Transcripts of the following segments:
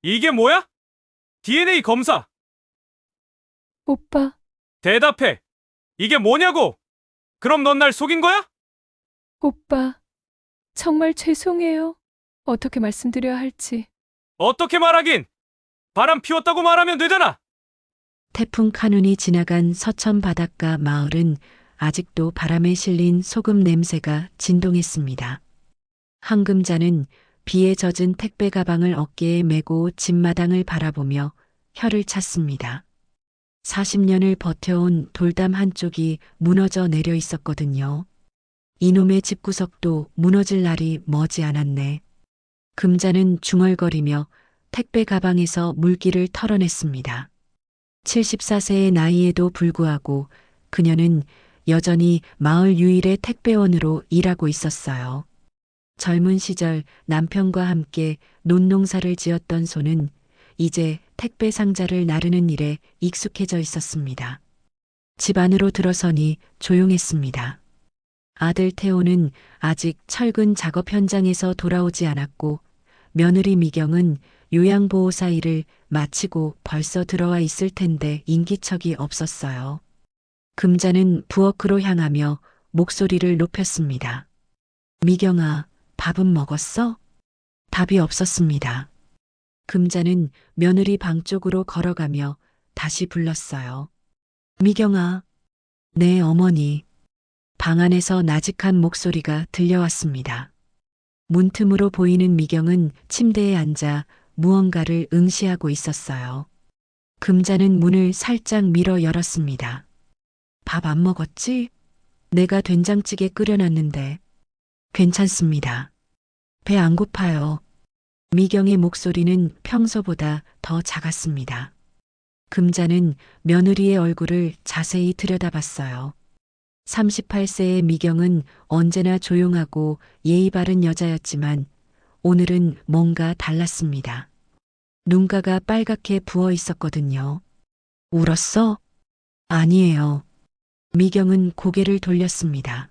이게 뭐야? DNA 검사. 오빠, 대답해. 이게 뭐냐고? 그럼 넌 날 속인 거야? 오빠, 정말 죄송해요. 어떻게 말씀드려야 할지. 어떻게 말하긴? 바람 피웠다고 말하면 되잖아. 태풍 카눈이 지나간 서천 바닷가 마을은 아직도 바람에 실린 소금 냄새가 진동했습니다. 황금자는 비에 젖은 택배 가방을 어깨에 메고 집마당을 바라보며 혀를 찼습니다. 40년을 버텨온 돌담 한쪽이 무너져 내려 있었거든요. 이놈의 집구석도 무너질 날이 머지 않았네. 금자는 중얼거리며 택배 가방에서 물기를 털어냈습니다. 74세의 나이에도 불구하고 그녀는 여전히 마을 유일의 택배원으로 일하고 있었어요. 젊은 시절 남편과 함께 논농사를 지었던 소는 이제 택배 상자를 나르는 일에 익숙해져 있었습니다. 집 안으로 들어서니 조용했습니다. 아들 태호는 아직 철근 작업 현장에서 돌아오지 않았고 며느리 미경은 요양보호사 일을 마치고 벌써 들어와 있을 텐데 인기척이 없었어요. 금자는 부엌으로 향하며 목소리를 높였습니다. 미경아, 밥은 먹었어? 답이 없었습니다. 금자는 며느리 방 쪽으로 걸어가며 다시 불렀어요. 미경아. 네, 어머니. 방 안에서 나직한 목소리가 들려왔습니다. 문틈으로 보이는 미경은 침대에 앉아 무언가를 응시하고 있었어요. 금자는 문을 살짝 밀어 열었습니다. 밥 안 먹었지? 내가 된장찌개 끓여놨는데. 괜찮습니다. 배 안 고파요. 미경의 목소리는 평소보다 더 작았습니다. 금자는 며느리의 얼굴을 자세히 들여다봤어요. 38세의 미경은 언제나 조용하고 예의 바른 여자였지만 오늘은 뭔가 달랐습니다. 눈가가 빨갛게 부어 있었거든요. 울었어? 아니에요. 미경은 고개를 돌렸습니다.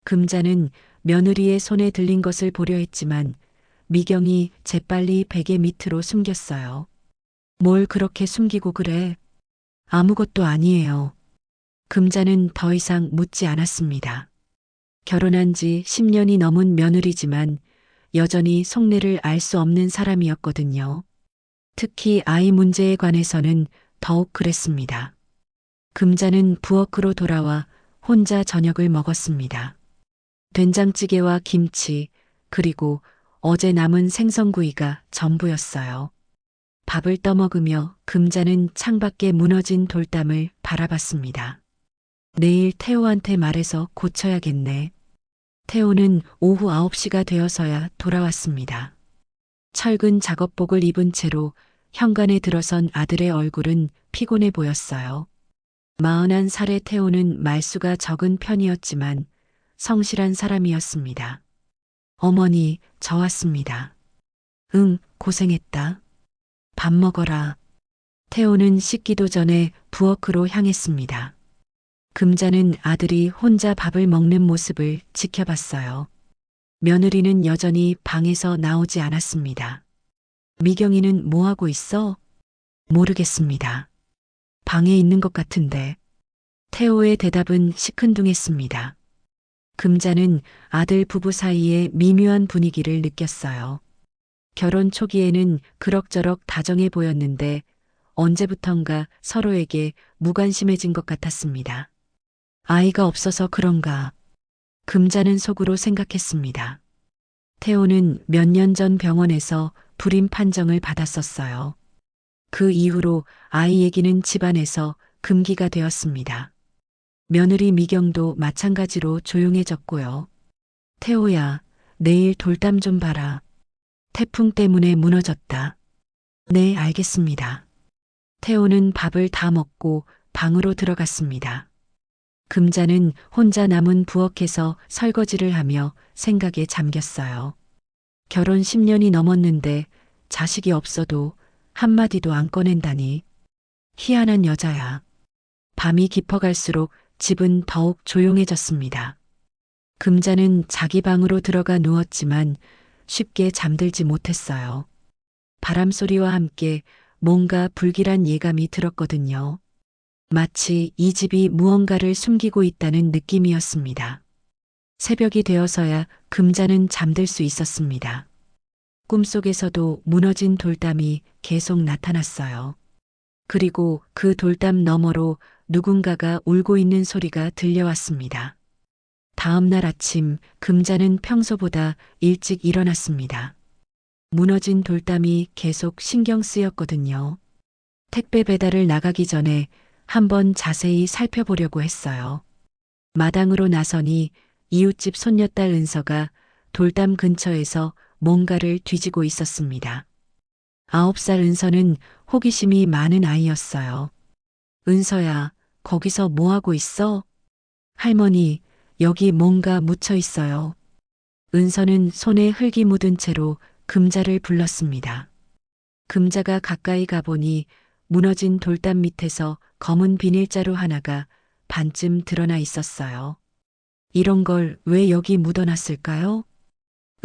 금자는 며느리의 손에 들린 것을 보려 했지만 미경이 재빨리 베개 밑으로 숨겼어요. 뭘 그렇게 숨기고 그래? 아무것도 아니에요. 금자는 더 이상 묻지 않았습니다. 결혼한 지 10년이 넘은 며느리지만 여전히 속내를 알 수 없는 사람이었거든요. 특히 아이 문제에 관해서는 더욱 그랬습니다. 금자는 부엌으로 돌아와 혼자 저녁을 먹었습니다. 된장찌개와 김치, 그리고 어제 남은 생선구이가 전부였어요. 밥을 떠먹으며 금자는 창밖에 무너진 돌담을 바라봤습니다. 내일 태호한테 말해서 고쳐야겠네. 태호는 오후 9시가 되어서야 돌아왔습니다. 철근 작업복을 입은 채로 현관에 들어선 아들의 얼굴은 피곤해 보였어요. 41살의 태호는 말수가 적은 편이었지만 성실한 사람이었습니다. 어머니, 저 왔습니다. 응, 고생했다. 밥 먹어라. 태호는 씻기도 전에 부엌으로 향했습니다. 금자는 아들이 혼자 밥을 먹는 모습을 지켜봤어요. 며느리는 여전히 방에서 나오지 않았습니다. 미경이는 뭐 하고 있어? 모르겠습니다. 방에 있는 것 같은데. 태호의 대답은 시큰둥했습니다. 금자는 아들 부부 사이의 미묘한 분위기를 느꼈어요. 결혼 초기에는 그럭저럭 다정해 보였는데 언제부턴가 서로에게 무관심해진 것 같았습니다. 아이가 없어서 그런가. 금자는 속으로 생각했습니다. 태호는 몇 년 전 병원에서 불임 판정을 받았었어요. 그 이후로 아이 얘기는 집안에서 금기가 되었습니다. 며느리 미경도 마찬가지로 조용해졌고요. 태호야, 내일 돌담 좀 봐라. 태풍 때문에 무너졌다. 네, 알겠습니다. 태호는 밥을 다 먹고 방으로 들어갔습니다. 금자는 혼자 남은 부엌에서 설거지를 하며 생각에 잠겼어요. 결혼 10년이 넘었는데 자식이 없어도 한마디도 안 꺼낸다니. 희한한 여자야. 밤이 깊어갈수록 집은 더욱 조용해졌습니다. 금자는 자기 방으로 들어가 누웠지만 쉽게 잠들지 못했어요. 바람 소리와 함께 뭔가 불길한 예감이 들었거든요. 마치 이 집이 무언가를 숨기고 있다는 느낌이었습니다. 새벽이 되어서야 금자는 잠들 수 있었습니다. 꿈속에서도 무너진 돌담이 계속 나타났어요. 그리고 그 돌담 너머로 누군가가 울고 있는 소리가 들려왔습니다. 다음 날 아침 금자는 평소보다 일찍 일어났습니다. 무너진 돌담이 계속 신경 쓰였거든요. 택배 배달을 나가기 전에 한번 자세히 살펴보려고 했어요. 마당으로 나서니 이웃집 손녀딸 은서가 돌담 근처에서 뭔가를 뒤지고 있었습니다. 9살 은서는 호기심이 많은 아이였어요. 은서야, 거기서 뭐 하고 있어? 할머니, 여기 뭔가 묻혀 있어요. 은서는 손에 흙이 묻은 채로 금자를 불렀습니다. 금자가 가까이 가보니 무너진 돌담 밑에서 검은 비닐자루 하나가 반쯤 드러나 있었어요. 이런 걸 왜 여기 묻어놨을까요?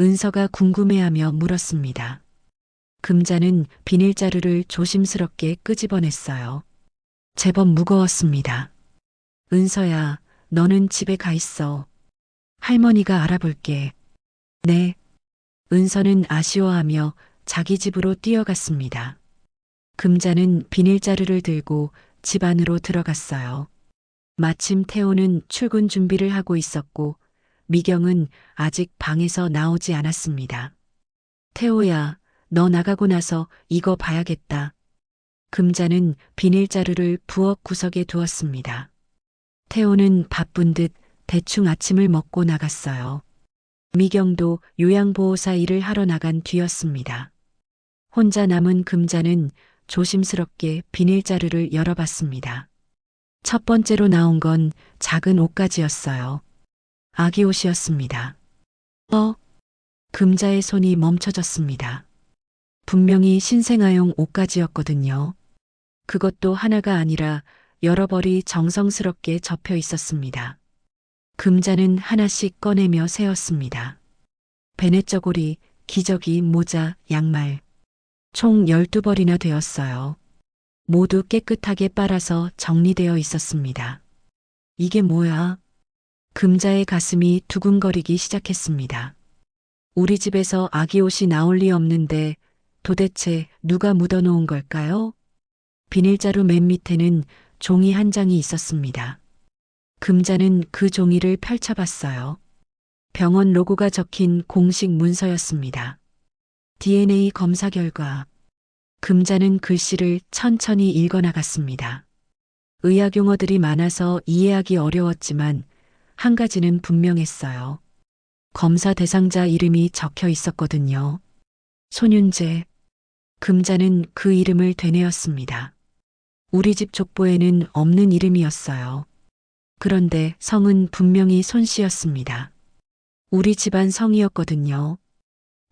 은서가 궁금해하며 물었습니다. 금자는 비닐자루를 조심스럽게 끄집어냈어요. 제법 무거웠습니다. 은서야, 너는 집에 가 있어. 할머니가 알아볼게. 네. 은서는 아쉬워하며 자기 집으로 뛰어갔습니다. 금자는 비닐자루를 들고 집 안으로 들어갔어요. 마침 태호는 출근 준비를 하고 있었고 미경은 아직 방에서 나오지 않았습니다. 태호야, 너 나가고 나서 이거 봐야겠다. 금자는 비닐자루를 부엌 구석에 두었습니다. 태호는 바쁜 듯 대충 아침을 먹고 나갔어요. 미경도 요양보호사 일을 하러 나간 뒤였습니다. 혼자 남은 금자는 조심스럽게 비닐자루를 열어봤습니다. 첫 번째로 나온 건 작은 옷가지였어요. 아기 옷이었습니다. 금자의 손이 멈춰졌습니다. 분명히 신생아용 옷가지였거든요. 그것도 하나가 아니라 여러 벌이 정성스럽게 접혀 있었습니다. 금자는 하나씩 꺼내며 세었습니다. 베네저고리, 기저귀, 모자, 양말. 총 12벌이나 되었어요. 모두 깨끗하게 빨아서 정리되어 있었습니다. 이게 뭐야? 금자의 가슴이 두근거리기 시작했습니다. 우리 집에서 아기 옷이 나올 리 없는데 도대체 누가 묻어놓은 걸까요? 비닐자루 맨 밑에는 종이 한 장이 있었습니다. 금자는 그 종이를 펼쳐봤어요. 병원 로고가 적힌 공식 문서였습니다. DNA 검사 결과. 금자는 글씨를 천천히 읽어나갔습니다. 의학 용어들이 많아서 이해하기 어려웠지만 한 가지는 분명했어요. 검사 대상자 이름이 적혀 있었거든요. 손윤재. 금자는 그 이름을 되뇌었습니다. 우리 집 족보에는 없는 이름이었어요. 그런데 성은 분명히 손 씨였습니다. 우리 집안 성이었거든요.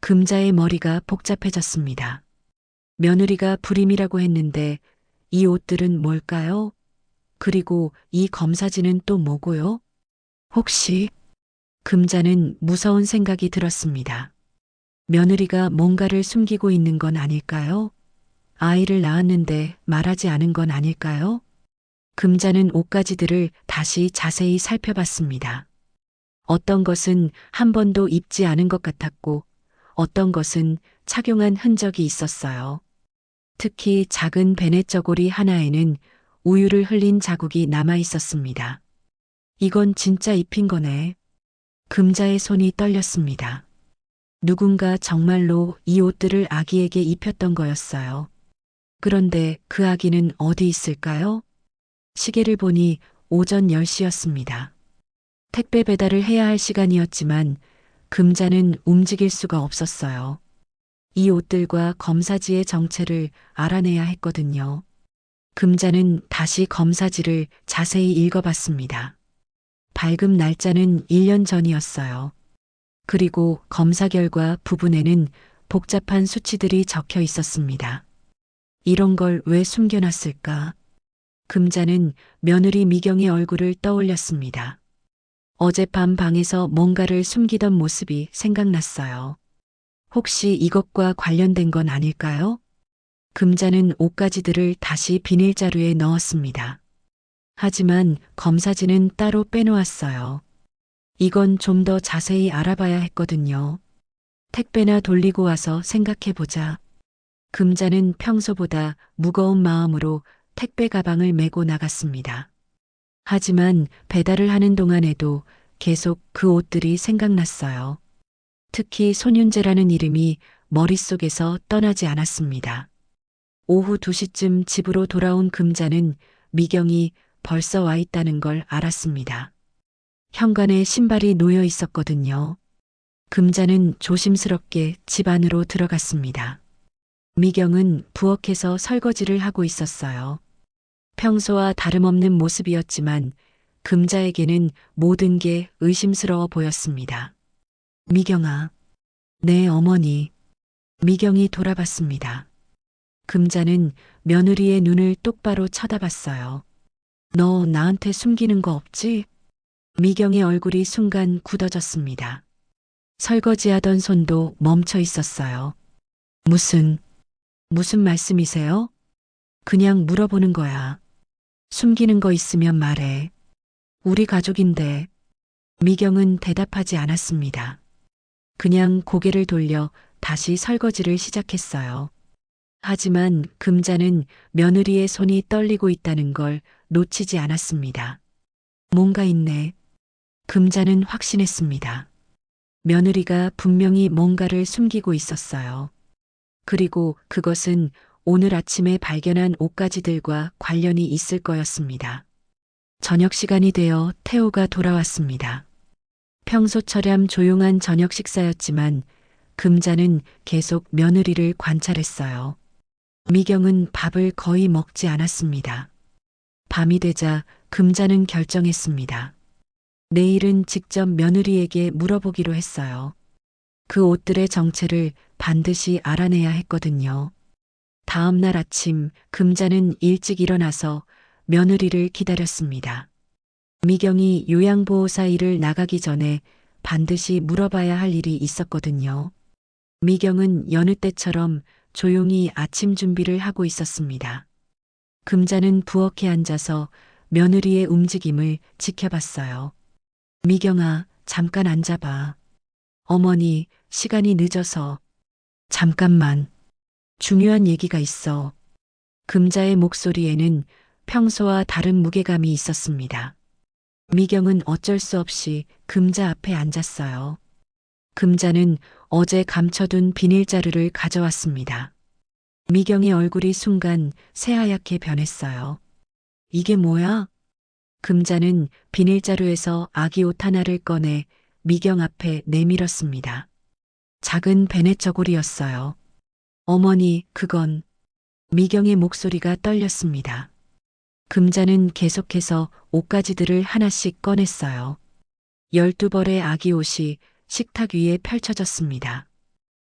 금자의 머리가 복잡해졌습니다. 며느리가 불임이라고 했는데 이 옷들은 뭘까요? 그리고 이 검사지는 또 뭐고요? 혹시 금자는 무서운 생각이 들었습니다. 며느리가 뭔가를 숨기고 있는 건 아닐까요? 아이를 낳았는데 말하지 않은 건 아닐까요? 금자는 옷가지들을 다시 자세히 살펴봤습니다. 어떤 것은 한 번도 입지 않은 것 같았고 어떤 것은 착용한 흔적이 있었어요. 특히 작은 베네저고리 하나에는 우유를 흘린 자국이 남아 있었습니다. 이건 진짜 입힌 거네. 금자의 손이 떨렸습니다. 누군가 정말로 이 옷들을 아기에게 입혔던 거였어요. 그런데 그 아기는 어디 있을까요? 시계를 보니 오전 10시였습니다. 택배 배달을 해야 할 시간이었지만 금자는 움직일 수가 없었어요. 이 옷들과 검사지의 정체를 알아내야 했거든요. 금자는 다시 검사지를 자세히 읽어봤습니다. 발급 날짜는 1년 전이었어요. 그리고 검사 결과 부분에는 복잡한 수치들이 적혀 있었습니다. 이런 걸 왜 숨겨놨을까? 금자는 며느리 미경의 얼굴을 떠올렸습니다. 어젯밤 방에서 뭔가를 숨기던 모습이 생각났어요. 혹시 이것과 관련된 건 아닐까요? 금자는 옷가지들을 다시 비닐자루에 넣었습니다. 하지만 검사지는 따로 빼놓았어요. 이건 좀 더 자세히 알아봐야 했거든요. 택배나 돌리고 와서 생각해보자. 금자는 평소보다 무거운 마음으로 택배 가방을 메고 나갔습니다. 하지만 배달을 하는 동안에도 계속 그 옷들이 생각났어요. 특히 손윤재라는 이름이 머릿속에서 떠나지 않았습니다. 오후 2시쯤 집으로 돌아온 금자는 미경이 벌써 와 있다는 걸 알았습니다. 현관에 신발이 놓여 있었거든요. 금자는 조심스럽게 집 안으로 들어갔습니다. 미경은 부엌에서 설거지를 하고 있었어요. 평소와 다름없는 모습이었지만 금자에게는 모든 게 의심스러워 보였습니다. 미경아, 네 어머니. 미경이 돌아봤습니다. 금자는 며느리의 눈을 똑바로 쳐다봤어요. 너 나한테 숨기는 거 없지? 미경의 얼굴이 순간 굳어졌습니다. 설거지하던 손도 멈춰 있었어요. 무슨 말씀이세요? 그냥 물어보는 거야. 숨기는 거 있으면 말해. 우리 가족인데. 미경은 대답하지 않았습니다. 그냥 고개를 돌려 다시 설거지를 시작했어요. 하지만 금자는 며느리의 손이 떨리고 있다는 걸 놓치지 않았습니다. 뭔가 있네. 금자는 확신했습니다. 며느리가 분명히 뭔가를 숨기고 있었어요. 그리고 그것은 오늘 아침에 발견한 옷가지들과 관련이 있을 거였습니다. 저녁 시간이 되어 태호가 돌아왔습니다. 평소처럼 조용한 저녁 식사였지만 금자는 계속 며느리를 관찰했어요. 미경은 밥을 거의 먹지 않았습니다. 밤이 되자 금자는 결정했습니다. 내일은 직접 며느리에게 물어보기로 했어요. 그 옷들의 정체를 반드시 알아내야 했거든요. 다음 날 아침 금자는 일찍 일어나서 며느리를 기다렸습니다. 미경이 요양보호사 일을 나가기 전에 반드시 물어봐야 할 일이 있었거든요. 미경은 여느 때처럼 조용히 아침 준비를 하고 있었습니다. 금자는 부엌에 앉아서 며느리의 움직임을 지켜봤어요. 미경아, 잠깐 앉아봐. 어머니, 시간이 늦어서. 잠깐만. 중요한 얘기가 있어. 금자의 목소리에는 평소와 다른 무게감이 있었습니다. 미경은 어쩔 수 없이 금자 앞에 앉았어요. 금자는 어제 감춰둔 비닐자루를 가져왔습니다. 미경의 얼굴이 순간 새하얗게 변했어요. 이게 뭐야? 금자는 비닐자루에서 아기 옷 하나를 꺼내 미경 앞에 내밀었습니다. 작은 베넷 저고리였어요. 어머니, 그건. 미경의 목소리가 떨렸습니다. 금자는 계속해서 옷가지들을 하나씩 꺼냈어요. 12벌의 아기 옷이 식탁 위에 펼쳐졌습니다.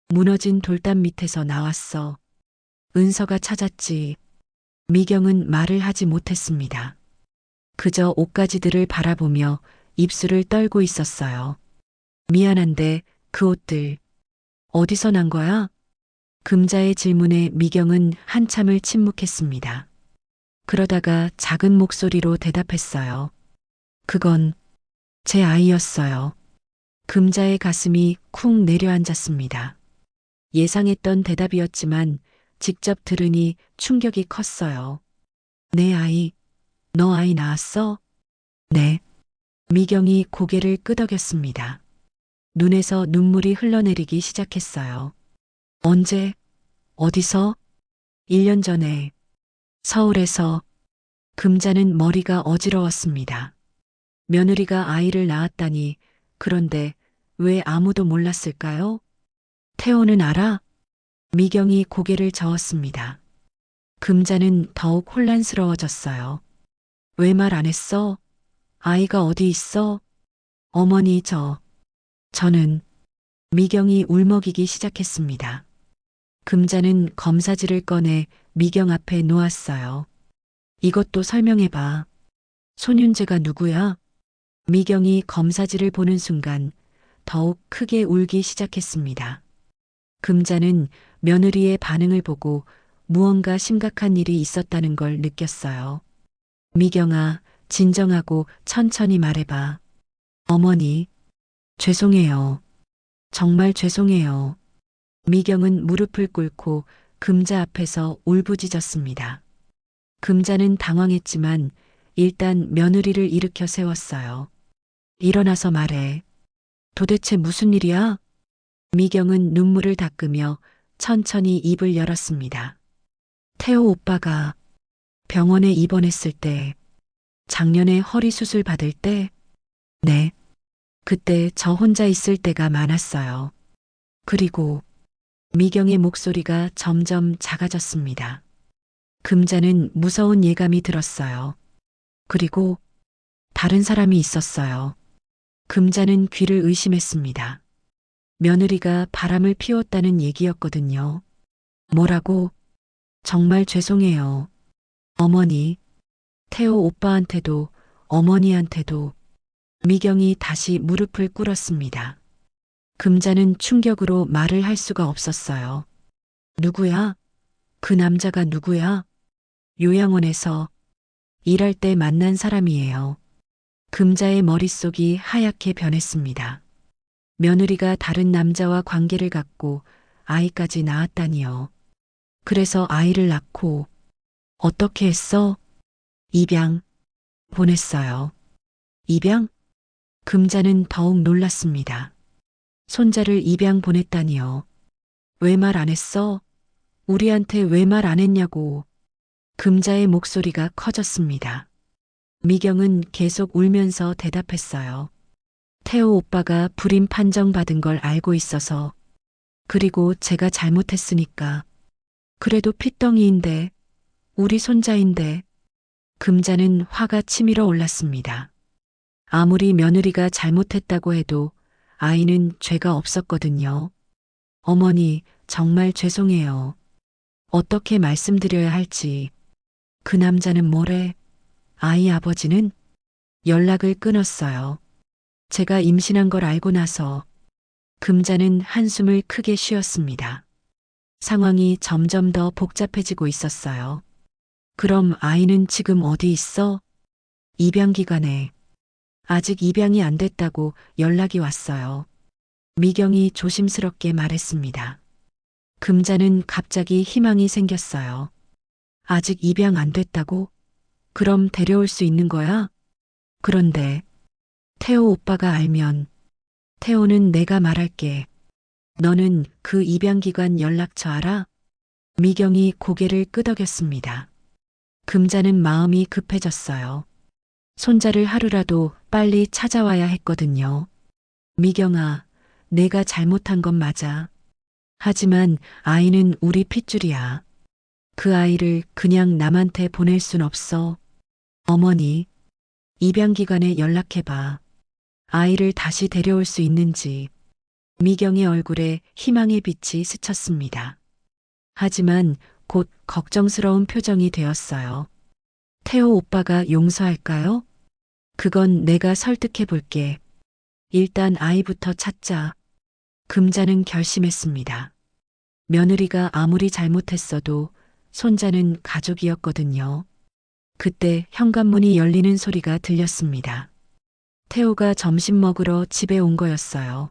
무너진 돌담 밑에서 나왔어. 은서가 찾았지. 미경은 말을 하지 못했습니다. 그저 옷가지들을 바라보며 입술을 떨고 있었어요. 미안한데 그 옷들 어디서 난 거야? 금자의 질문에 미경은 한참을 침묵했습니다. 그러다가 작은 목소리로 대답했어요. 그건 제 아이였어요. 금자의 가슴이 쿵 내려앉았습니다. 예상했던 대답이었지만 직접 들으니 충격이 컸어요. 내 아이, 너 아이 낳았어? 네. 미경이 고개를 끄덕였습니다. 눈에서 눈물이 흘러내리기 시작했어요. 언제? 어디서? 1년 전에. 서울에서. 금자는 머리가 어지러웠습니다. 며느리가 아이를 낳았다니, 그런데 왜 아무도 몰랐을까요? 태호는 알아? 미경이 고개를 저었습니다. 금자는 더욱 혼란스러워졌어요. 왜 말 안 했어? 아이가 어디 있어? 어머니 저는. 미경이 울먹이기 시작했습니다. 금자는 검사지를 꺼내 미경 앞에 놓았어요. 이것도 설명해봐. 손윤재가 누구야? 미경이 검사지를 보는 순간 더욱 크게 울기 시작했습니다. 금자는 며느리의 반응을 보고 무언가 심각한 일이 있었다는 걸 느꼈어요. 미경아, 진정하고 천천히 말해봐. 어머니, 죄송해요. 정말 죄송해요. 미경은 무릎을 꿇고 금자 앞에서 울부짖었습니다. 금자는 당황했지만 일단 며느리를 일으켜 세웠어요. 일어나서 말해. 도대체 무슨 일이야? 미경은 눈물을 닦으며 천천히 입을 열었습니다. 태호 오빠가 병원에 입원했을 때, 작년에 허리 수술 받을 때, 네. 그때 저 혼자 있을 때가 많았어요. 그리고 미경의 목소리가 점점 작아졌습니다. 금자는 무서운 예감이 들었어요. 그리고 다른 사람이 있었어요. 금자는 귀를 의심했습니다. 며느리가 바람을 피웠다는 얘기였거든요. 뭐라고? 정말 죄송해요. 어머니, 태호 오빠한테도 어머니한테도. 미경이 다시 무릎을 꿇었습니다. 금자는 충격으로 말을 할 수가 없었어요. 누구야? 그 남자가 누구야? 요양원에서 일할 때 만난 사람이에요. 금자의 머릿속이 하얗게 변했습니다. 며느리가 다른 남자와 관계를 갖고 아이까지 낳았다니요. 그래서 아이를 낳고 어떻게 했어? 입양 보냈어요. 입양? 금자는 더욱 놀랐습니다. 손자를 입양 보냈다니요. 왜 말 안 했어? 우리한테 왜 말 안 했냐고. 금자의 목소리가 커졌습니다. 미경은 계속 울면서 대답했어요. 태호 오빠가 불임 판정받은 걸 알고 있어서. 그리고 제가 잘못했으니까. 그래도 핏덩이인데, 우리 손자인데. 금자는 화가 치밀어 올랐습니다. 아무리 며느리가 잘못했다고 해도 아이는 죄가 없었거든요. 어머니, 정말 죄송해요. 어떻게 말씀드려야 할지. 그 남자는 뭐래? 아이 아버지는? 연락을 끊었어요. 제가 임신한 걸 알고 나서. 금자는 한숨을 크게 쉬었습니다. 상황이 점점 더 복잡해지고 있었어요. 그럼 아이는 지금 어디 있어? 입양기관에. 아직 입양이 안 됐다고 연락이 왔어요. 미경이 조심스럽게 말했습니다. 금자는 갑자기 희망이 생겼어요. 아직 입양 안 됐다고? 그럼 데려올 수 있는 거야? 그런데 태호 오빠가 알면. 태호는 내가 말할게. 너는 그 입양기관 연락처 알아? 미경이 고개를 끄덕였습니다. 금자는 마음이 급해졌어요. 손자를 하루라도 빨리 찾아와야 했거든요. 미경아, 내가 잘못한 건 맞아. 하지만 아이는 우리 핏줄이야. 그 아이를 그냥 남한테 보낼 순 없어. 어머니, 입양기관에 연락해봐. 아이를 다시 데려올 수 있는지. 미경의 얼굴에 희망의 빛이 스쳤습니다. 하지만 곧 걱정스러운 표정이 되었어요. 태호 오빠가 용서할까요? 그건 내가 설득해 볼게. 일단 아이부터 찾자. 금자는 결심했습니다. 며느리가 아무리 잘못했어도 손자는 가족이었거든요. 그때 현관문이 열리는 소리가 들렸습니다. 태호가 점심 먹으러 집에 온 거였어요.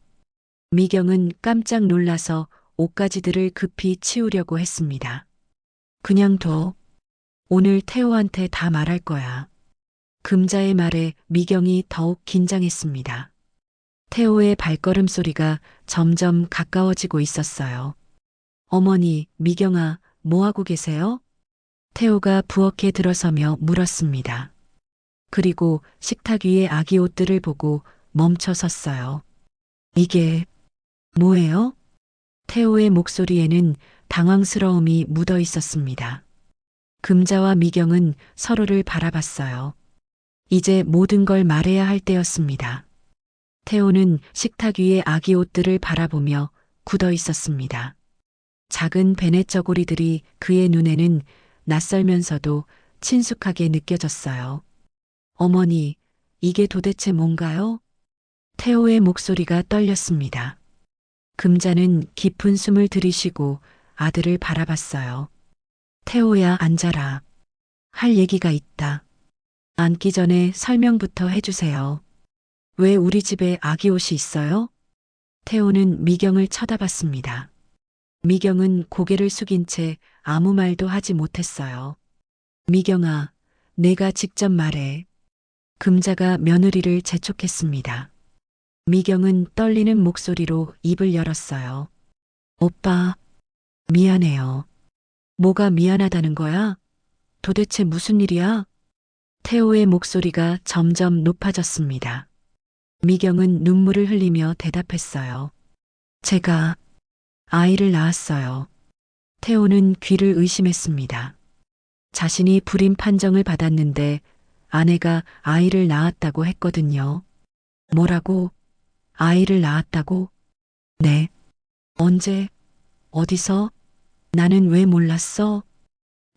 미경은 깜짝 놀라서 옷가지들을 급히 치우려고 했습니다. 그냥 둬. 오늘 태호한테 다 말할 거야. 금자의 말에 미경이 더욱 긴장했습니다. 태호의 발걸음 소리가 점점 가까워지고 있었어요. 어머니, 미경아, 뭐 하고 계세요? 태호가 부엌에 들어서며 물었습니다. 그리고 식탁 위의 아기 옷들을 보고 멈춰 섰어요. 이게 뭐예요? 태호의 목소리에는 당황스러움이 묻어 있었습니다. 금자와 미경은 서로를 바라봤어요. 이제 모든 걸 말해야 할 때였습니다. 태호는 식탁 위의 아기 옷들을 바라보며 굳어 있었습니다. 작은 베네 저고리들이 그의 눈에는 낯설면서도 친숙하게 느껴졌어요. 어머니, 이게 도대체 뭔가요? 태호의 목소리가 떨렸습니다. 금자는 깊은 숨을 들이쉬고 아들을 바라봤어요. 태호야, 앉아라. 할 얘기가 있다. 앉기 전에 설명부터 해주세요. 왜 우리 집에 아기 옷이 있어요? 태호는 미경을 쳐다봤습니다. 미경은 고개를 숙인 채 아무 말도 하지 못했어요. 미경아, 내가 직접 말해. 금자가 며느리를 재촉했습니다. 미경은 떨리는 목소리로 입을 열었어요. 오빠, 미안해요. 뭐가 미안하다는 거야? 도대체 무슨 일이야? 태호의 목소리가 점점 높아졌습니다. 미경은 눈물을 흘리며 대답했어요. 제가 아이를 낳았어요. 태호는 귀를 의심했습니다. 자신이 불임 판정을 받았는데 아내가 아이를 낳았다고 했거든요. 뭐라고? 아이를 낳았다고? 네. 언제? 어디서? 나는 왜 몰랐어?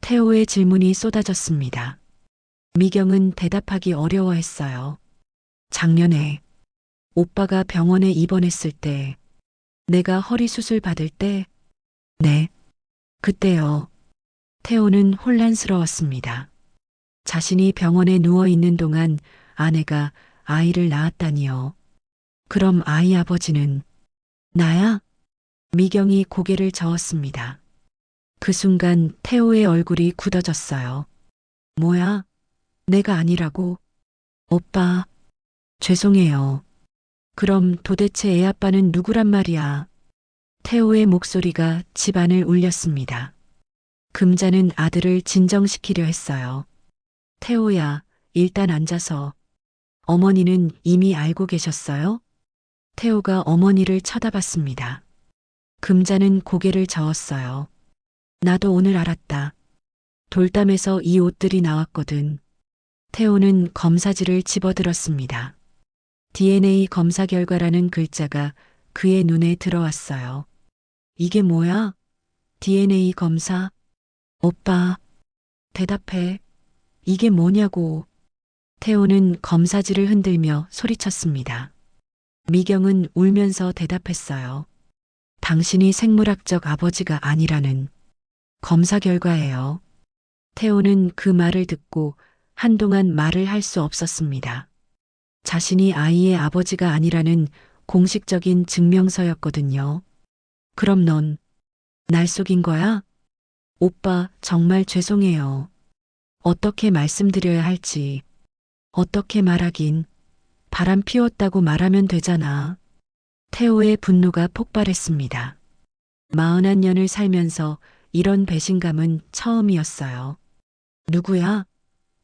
태호의 질문이 쏟아졌습니다. 미경은 대답하기 어려워했어요. 작년에 오빠가 병원에 입원했을 때, 내가 허리 수술 받을 때, 네. 그때요. 태호는 혼란스러웠습니다. 자신이 병원에 누워 있는 동안 아내가 아이를 낳았다니요. 그럼 아이 아버지는 나야? 미경이 고개를 저었습니다. 그 순간 태호의 얼굴이 굳어졌어요. 뭐야? 내가 아니라고? 오빠, 죄송해요. 그럼 도대체 애 아빠는 누구란 말이야? 태호의 목소리가 집안을 울렸습니다. 금자는 아들을 진정시키려 했어요. 태호야, 일단 앉아서. 어머니는 이미 알고 계셨어요? 태호가 어머니를 쳐다봤습니다. 금자는 고개를 저었어요. 나도 오늘 알았다. 돌담에서 이 옷들이 나왔거든. 태호는 검사지를 집어들었습니다. DNA 검사 결과라는 글자가 그의 눈에 들어왔어요. 이게 뭐야? DNA 검사? 오빠, 대답해. 이게 뭐냐고. 태호는 검사지를 흔들며 소리쳤습니다. 미경은 울면서 대답했어요. 당신이 생물학적 아버지가 아니라는 검사 결과예요. 태호는 그 말을 듣고 한동안 말을 할 수 없었습니다. 자신이 아이의 아버지가 아니라는 공식적인 증명서였거든요. 그럼 넌 날 속인 거야? 오빠, 정말 죄송해요. 어떻게 말씀드려야 할지, 어떻게 말하긴, 바람 피웠다고 말하면 되잖아. 태호의 분노가 폭발했습니다. 41년을 살면서 이런 배신감은 처음이었어요. 누구야?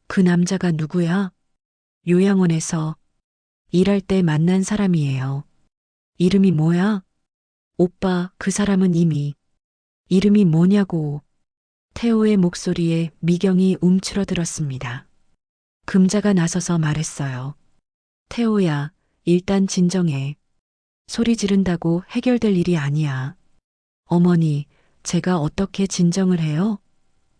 그 남자가 누구야? 요양원에서 일할 때 만난 사람이에요. 이름이 뭐야? 오빠, 그 사람은 이미. 이름이 뭐냐고. 태호의 목소리에 미경이 움츠러들었습니다. 금자가 나서서 말했어요. 태호야, 일단 진정해. 소리 지른다고 해결될 일이 아니야. 어머니, 제가 어떻게 진정을 해요?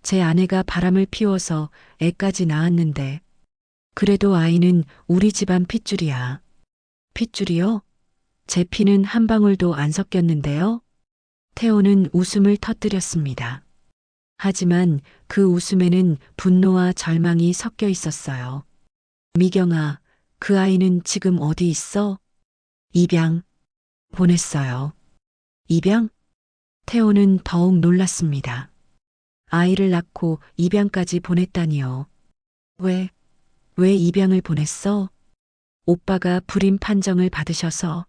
제 아내가 바람을 피워서 애까지 낳았는데. 그래도 아이는 우리 집안 핏줄이야. 핏줄이요? 제 피는 한 방울도 안 섞였는데요? 태호는 웃음을 터뜨렸습니다. 하지만 그 웃음에는 분노와 절망이 섞여 있었어요. 미경아, 그 아이는 지금 어디 있어? 입양. 보냈어요. 입양? 태호는 더욱 놀랐습니다. 아이를 낳고 입양까지 보냈다니요. 왜 입양을 보냈어? 오빠가 불임 판정을 받으셔서.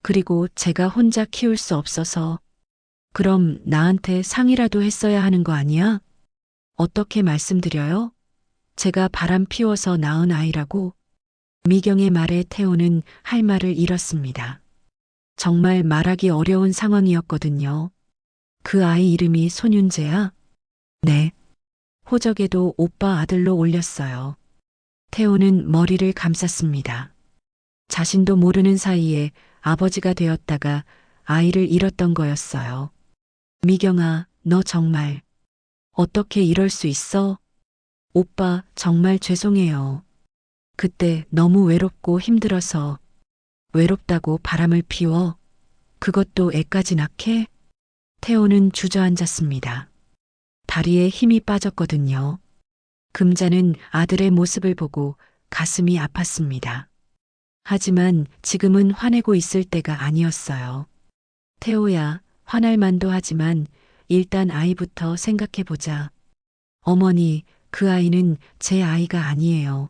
그리고 제가 혼자 키울 수 없어서. 그럼 나한테 상의라도 했어야 하는 거 아니야? 어떻게 말씀드려요? 제가 바람 피워서 낳은 아이라고? 미경의 말에 태호는 할 말을 잃었습니다. 정말 말하기 어려운 상황이었거든요. 그 아이 이름이 손윤재야? 네. 호적에도 오빠 아들로 올렸어요. 태호는 머리를 감쌌습니다. 자신도 모르는 사이에 아버지가 되었다가 아이를 잃었던 거였어요. 미경아, 너 정말 어떻게 이럴 수 있어? 오빠, 정말 죄송해요. 그때 너무 외롭고 힘들어서. 외롭다고 바람을 피워? 그것도 애까지 낳게? 태호는 주저앉았습니다. 다리에 힘이 빠졌거든요. 금자는 아들의 모습을 보고 가슴이 아팠습니다. 하지만 지금은 화내고 있을 때가 아니었어요. 태호야, 화날 만도 하지만 일단 아이부터 생각해보자. 어머니, 그 아이는 제 아이가 아니에요.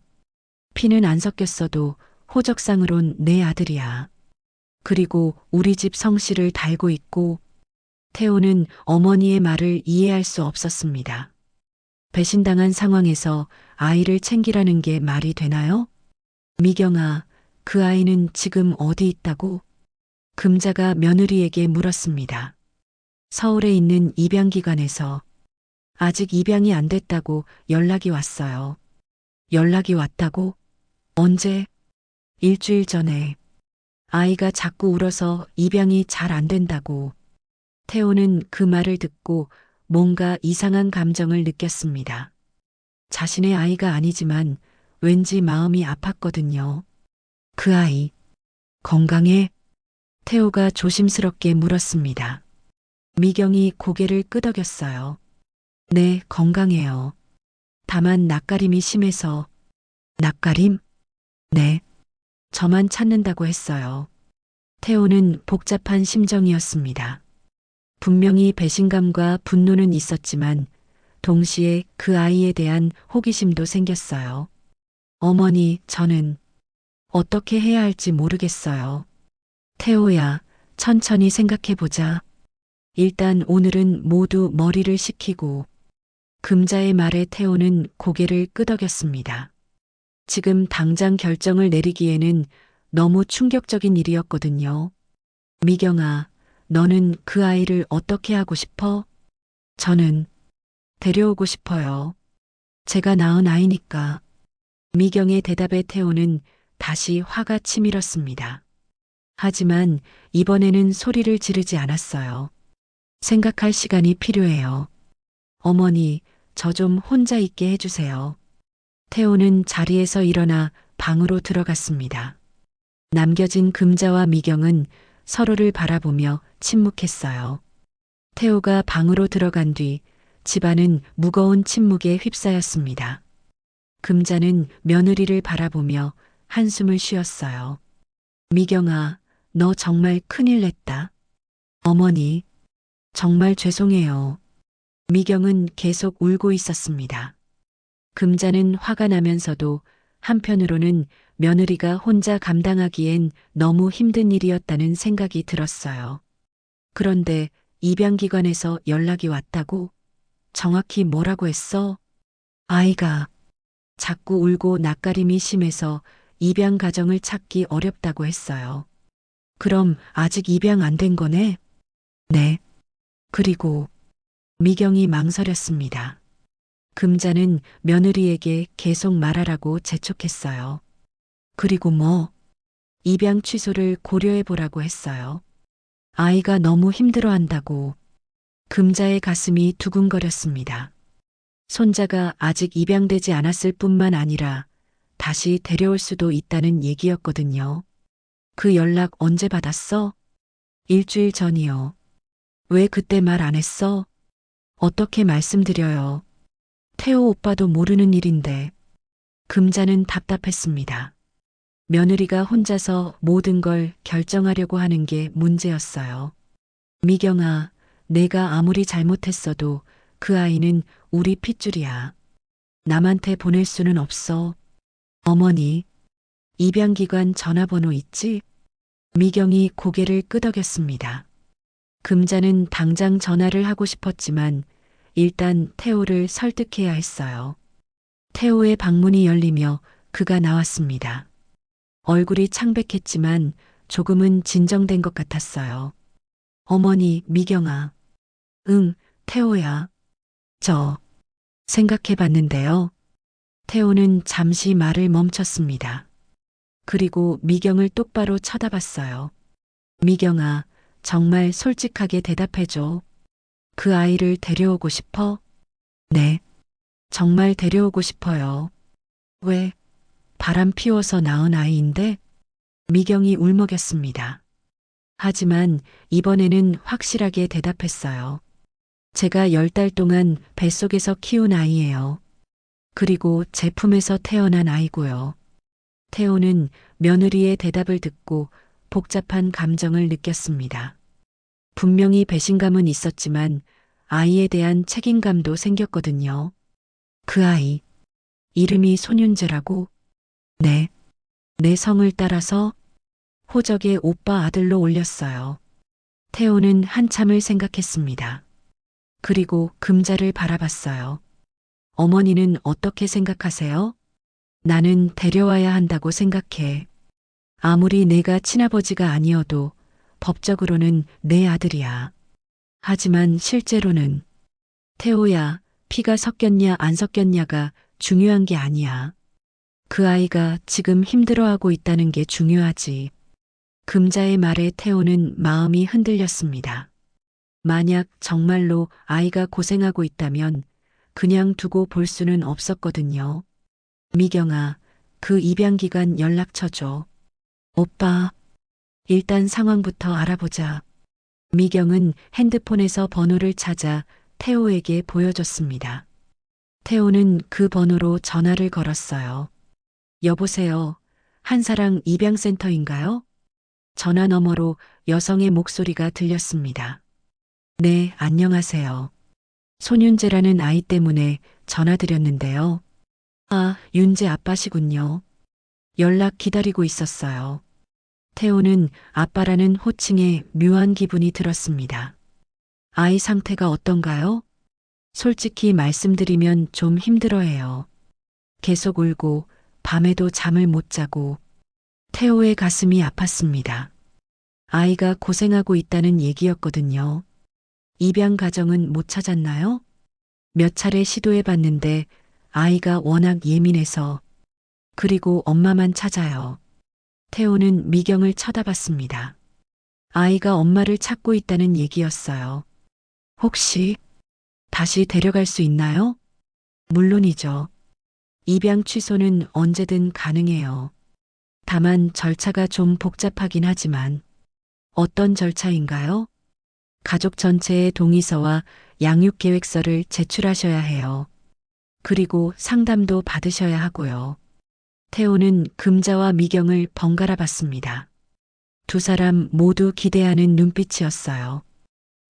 피는 안 섞였어도 호적상으론 내 아들이야. 그리고 우리 집 성씨를 달고 있고. 태호는 어머니의 말을 이해할 수 없었습니다. 배신당한 상황에서 아이를 챙기라는 게 말이 되나요? 미경아, 그 아이는 지금 어디 있다고? 금자가 며느리에게 물었습니다. 서울에 있는 입양기관에서. 아직 입양이 안 됐다고 연락이 왔어요. 연락이 왔다고? 언제? 일주일 전에. 아이가 자꾸 울어서 입양이 잘 안 된다고. 태호는 그 말을 듣고 뭔가 이상한 감정을 느꼈습니다. 자신의 아이가 아니지만 왠지 마음이 아팠거든요. 그 아이, 건강해? 태호가 조심스럽게 물었습니다. 미경이 고개를 끄덕였어요. 네, 건강해요. 다만 낯가림이 심해서. 낯가림? 네. 저만 찾는다고 했어요. 태호는 복잡한 심정이었습니다. 분명히 배신감과 분노는 있었지만 동시에 그 아이에 대한 호기심도 생겼어요. 어머니, 저는 어떻게 해야 할지 모르겠어요. 태호야, 천천히 생각해보자. 일단 오늘은 모두 머리를 식히고. 금자의 말에 태호는 고개를 끄덕였습니다. 지금 당장 결정을 내리기에는 너무 충격적인 일이었거든요. 미경아, 너는 그 아이를 어떻게 하고 싶어? 저는 데려오고 싶어요. 제가 낳은 아이니까. 미경의 대답에 태호는 다시 화가 치밀었습니다. 하지만 이번에는 소리를 지르지 않았어요. 생각할 시간이 필요해요. 어머니, 저 좀 혼자 있게 해주세요. 태호는 자리에서 일어나 방으로 들어갔습니다. 남겨진 금자와 미경은 서로를 바라보며 침묵했어요. 태호가 방으로 들어간 뒤 집안은 무거운 침묵에 휩싸였습니다. 금자는 며느리를 바라보며 한숨을 쉬었어요. 미경아, 너 정말 큰일 냈다. 어머니, 정말 죄송해요. 미경은 계속 울고 있었습니다. 금자는 화가 나면서도 한편으로는 며느리가 혼자 감당하기엔 너무 힘든 일이었다는 생각이 들었어요. 그런데 입양기관에서 연락이 왔다고? 정확히 뭐라고 했어? 아이가 자꾸 울고 낯가림이 심해서 입양 가정을 찾기 어렵다고 했어요. 그럼 아직 입양 안 된 거네? 네. 그리고 미경이 망설였습니다. 금자는 며느리에게 계속 말하라고 재촉했어요. 그리고 뭐? 입양 취소를 고려해보라고 했어요. 아이가 너무 힘들어한다고. 금자의 가슴이 두근거렸습니다. 손자가 아직 입양되지 않았을 뿐만 아니라 다시 데려올 수도 있다는 얘기였거든요. 그 연락 언제 받았어? 일주일 전이요. 왜 그때 말 안 했어? 어떻게 말씀드려요? 태호 오빠도 모르는 일인데. 금자는 답답했습니다. 며느리가 혼자서 모든 걸 결정하려고 하는 게 문제였어요. 미경아, 내가 아무리 잘못했어도 그 아이는 우리 핏줄이야. 남한테 보낼 수는 없어. 어머니, 입양기관 전화번호 있지? 미경이 고개를 끄덕였습니다. 금자는 당장 전화를 하고 싶었지만 일단 태호를 설득해야 했어요. 태호의 방문이 열리며 그가 나왔습니다. 얼굴이 창백했지만 조금은 진정된 것 같았어요. 어머니, 미경아. 응, 태호야. 저 생각해 봤는데요. 태호는 잠시 말을 멈췄습니다. 그리고 미경을 똑바로 쳐다봤어요. 미경아, 정말 솔직하게 대답해줘. 그 아이를 데려오고 싶어? 네. 정말 데려오고 싶어요. 왜? 바람 피워서 낳은 아이인데? 미경이 울먹였습니다. 하지만 이번에는 확실하게 대답했어요. 제가 10달 동안 뱃속에서 키운 아이예요. 그리고 제 품에서 태어난 아이고요. 태호는 며느리의 대답을 듣고 복잡한 감정을 느꼈습니다. 분명히 배신감은 있었지만 아이에 대한 책임감도 생겼거든요. 그 아이, 이름이 손윤재라고? 네, 내 성을 따라서 호적에 오빠 아들로 올렸어요. 태호는 한참을 생각했습니다. 그리고 금자를 바라봤어요. 어머니는 어떻게 생각하세요? 나는 데려와야 한다고 생각해. 아무리 내가 친아버지가 아니어도 법적으로는 내 아들이야. 하지만 실제로는 태호야, 피가 섞였냐 안 섞였냐가 중요한 게 아니야. 그 아이가 지금 힘들어하고 있다는 게 중요하지. 금자의 말에 태호는 마음이 흔들렸습니다. 만약 정말로 아이가 고생하고 있다면 그냥 두고 볼 수는 없었거든요. 미경아, 그 입양 기간 연락처 줘. 오빠, 일단 상황부터 알아보자. 미경은 핸드폰에서 번호를 찾아 태호에게 보여줬습니다. 태호는 그 번호로 전화를 걸었어요. 여보세요. 한사랑 입양센터인가요? 전화 너머로 여성의 목소리가 들렸습니다. 네, 안녕하세요. 손윤재라는 아이 때문에 전화드렸는데요. 아, 윤재 아빠시군요. 연락 기다리고 있었어요. 태호는 아빠라는 호칭에 묘한 기분이 들었습니다. 아이 상태가 어떤가요? 솔직히 말씀드리면 좀 힘들어해요. 계속 울고 밤에도 잠을 못 자고 태호의 가슴이 아팠습니다. 아이가 고생하고 있다는 얘기였거든요. 입양 가정은 못 찾았나요? 몇 차례 시도해 봤는데 아이가 워낙 예민해서 그리고 엄마만 찾아요. 태호는 미경을 쳐다봤습니다. 아이가 엄마를 찾고 있다는 얘기였어요. 혹시 다시 데려갈 수 있나요? 물론이죠. 입양 취소는 언제든 가능해요. 다만 절차가 좀 복잡하긴 하지만 어떤 절차인가요? 가족 전체의 동의서와 양육계획서를 제출하셔야 해요. 그리고 상담도 받으셔야 하고요. 태호는 금자와 미경을 번갈아 봤습니다. 두 사람 모두 기대하는 눈빛이었어요.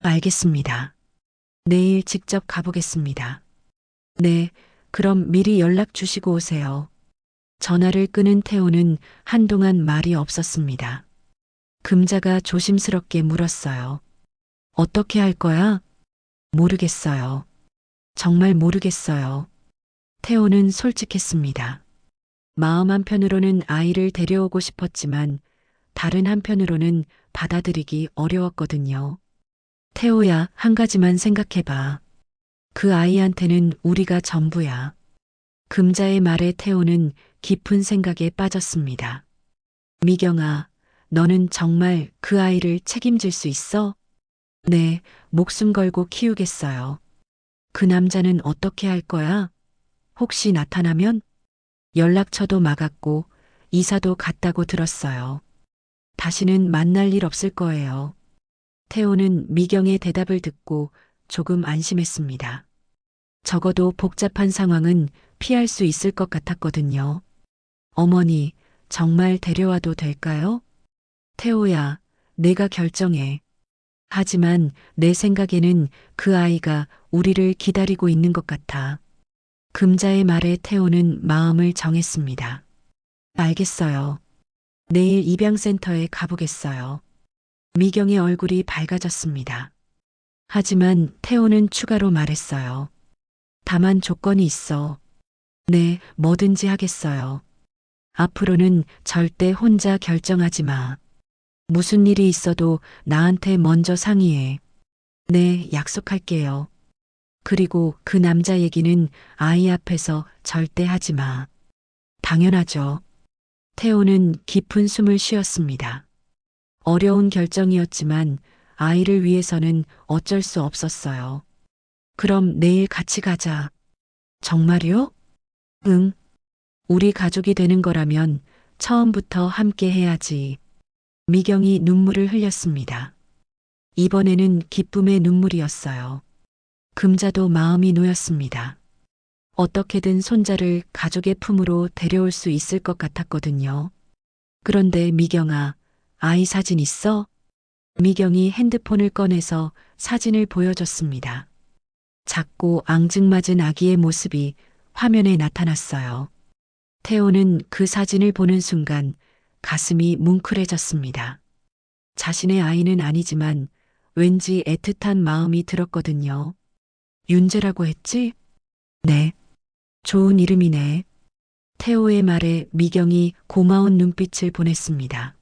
알겠습니다. 내일 직접 가보겠습니다. 네, 그럼 미리 연락 주시고 오세요. 전화를 끊은 태호는 한동안 말이 없었습니다. 금자가 조심스럽게 물었어요. 어떻게 할 거야? 모르겠어요. 정말 모르겠어요. 태호는 솔직했습니다. 마음 한편으로는 아이를 데려오고 싶었지만 다른 한편으로는 받아들이기 어려웠거든요. 태호야, 한 가지만 생각해봐. 그 아이한테는 우리가 전부야. 금자의 말에 태호는 깊은 생각에 빠졌습니다. 미경아, 너는 정말 그 아이를 책임질 수 있어? 네, 목숨 걸고 키우겠어요. 그 남자는 어떻게 할 거야? 혹시 나타나면? 연락처도 막았고 이사도 갔다고 들었어요. 다시는 만날 일 없을 거예요. 태호는 미경의 대답을 듣고 조금 안심했습니다. 적어도 복잡한 상황은 피할 수 있을 것 같았거든요. 어머니, 정말 데려와도 될까요? 태호야, 내가 결정해. 하지만 내 생각에는 그 아이가 우리를 기다리고 있는 것 같아. 금자의 말에 태호는 마음을 정했습니다. 알겠어요. 내일 입양센터에 가보겠어요. 미경의 얼굴이 밝아졌습니다. 하지만 태호는 추가로 말했어요. 다만 조건이 있어. 네, 뭐든지 하겠어요. 앞으로는 절대 혼자 결정하지 마. 무슨 일이 있어도 나한테 먼저 상의해. 네, 약속할게요. 그리고 그 남자 얘기는 아이 앞에서 절대 하지 마. 당연하죠. 태호는 깊은 숨을 쉬었습니다. 어려운 결정이었지만 아이를 위해서는 어쩔 수 없었어요. 그럼 내일 같이 가자. 정말요? 응. 우리 가족이 되는 거라면 처음부터 함께 해야지. 미경이 눈물을 흘렸습니다. 이번에는 기쁨의 눈물이었어요. 금자도 마음이 놓였습니다. 어떻게든 손자를 가족의 품으로 데려올 수 있을 것 같았거든요. 그런데 미경아, 아이 사진 있어? 미경이 핸드폰을 꺼내서 사진을 보여줬습니다. 작고 앙증맞은 아기의 모습이 화면에 나타났어요. 태호는 그 사진을 보는 순간 가슴이 뭉클해졌습니다. 자신의 아이는 아니지만 왠지 애틋한 마음이 들었거든요. 윤재라고 했지? 네. 좋은 이름이네. 태호의 말에 미경이 고마운 눈빛을 보냈습니다.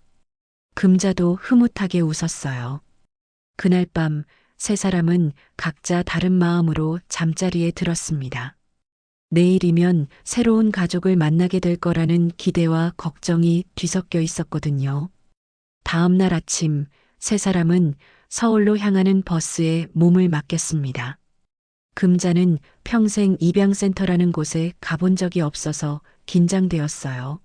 금자도 흐뭇하게 웃었어요. 그날 밤 세 사람은 각자 다른 마음으로 잠자리에 들었습니다. 내일이면 새로운 가족을 만나게 될 거라는 기대와 걱정이 뒤섞여 있었거든요. 다음 날 아침 세 사람은 서울로 향하는 버스에 몸을 맡겼습니다. 금자는 평생 입양센터라는 곳에 가본 적이 없어서 긴장되었어요.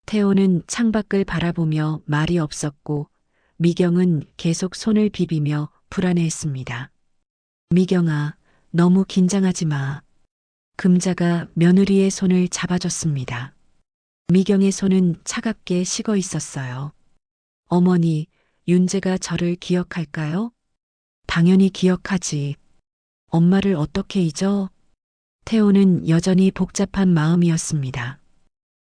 태호는 창밖을 바라보며 말이 없었고 미경은 계속 손을 비비며 불안해했습니다. 미경아, 너무 긴장하지 마. 금자가 며느리의 손을 잡아줬습니다. 미경의 손은 차갑게 식어 있었어요. 어머니, 윤재가 저를 기억할까요? 당연히 기억하지. 엄마를 어떻게 잊어? 태호는 여전히 복잡한 마음이었습니다.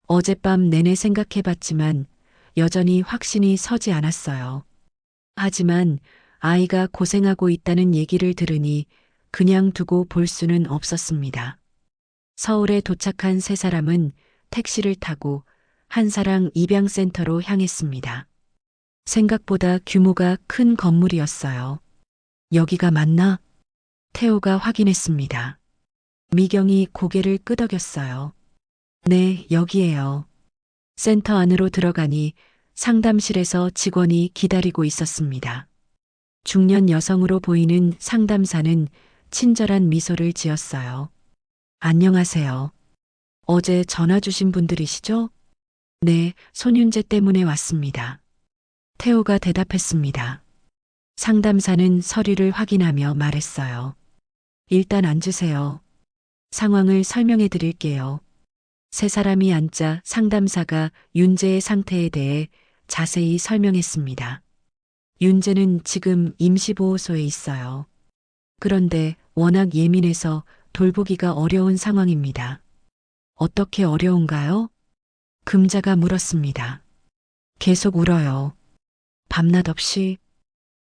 어젯밤 내내 생각해봤지만 여전히 확신이 서지 않았어요. 하지만 아이가 고생하고 있다는 얘기를 들으니 그냥 두고 볼 수는 없었습니다. 서울에 도착한 세 사람은 택시를 타고 한사랑 입양센터로 향했습니다. 생각보다 규모가 큰 건물이었어요. 여기가 맞나? 태호가 확인했습니다. 미경이 고개를 끄덕였어요. 네, 여기에요. 센터 안으로 들어가니 상담실에서 직원이 기다리고 있었습니다. 중년 여성으로 보이는 상담사는 친절한 미소를 지었어요. 안녕하세요. 어제 전화 주신 분들이시죠? 네, 손윤재 때문에 왔습니다. 태호가 대답했습니다. 상담사는 서류를 확인하며 말했어요. 일단 앉으세요. 상황을 설명해 드릴게요. 세 사람이 앉자 상담사가 윤재의 상태에 대해 자세히 설명했습니다. 윤재는 지금 임시보호소에 있어요. 그런데 워낙 예민해서 돌보기가 어려운 상황입니다. 어떻게 어려운가요? 금자가 물었습니다. 계속 울어요. 밤낮 없이.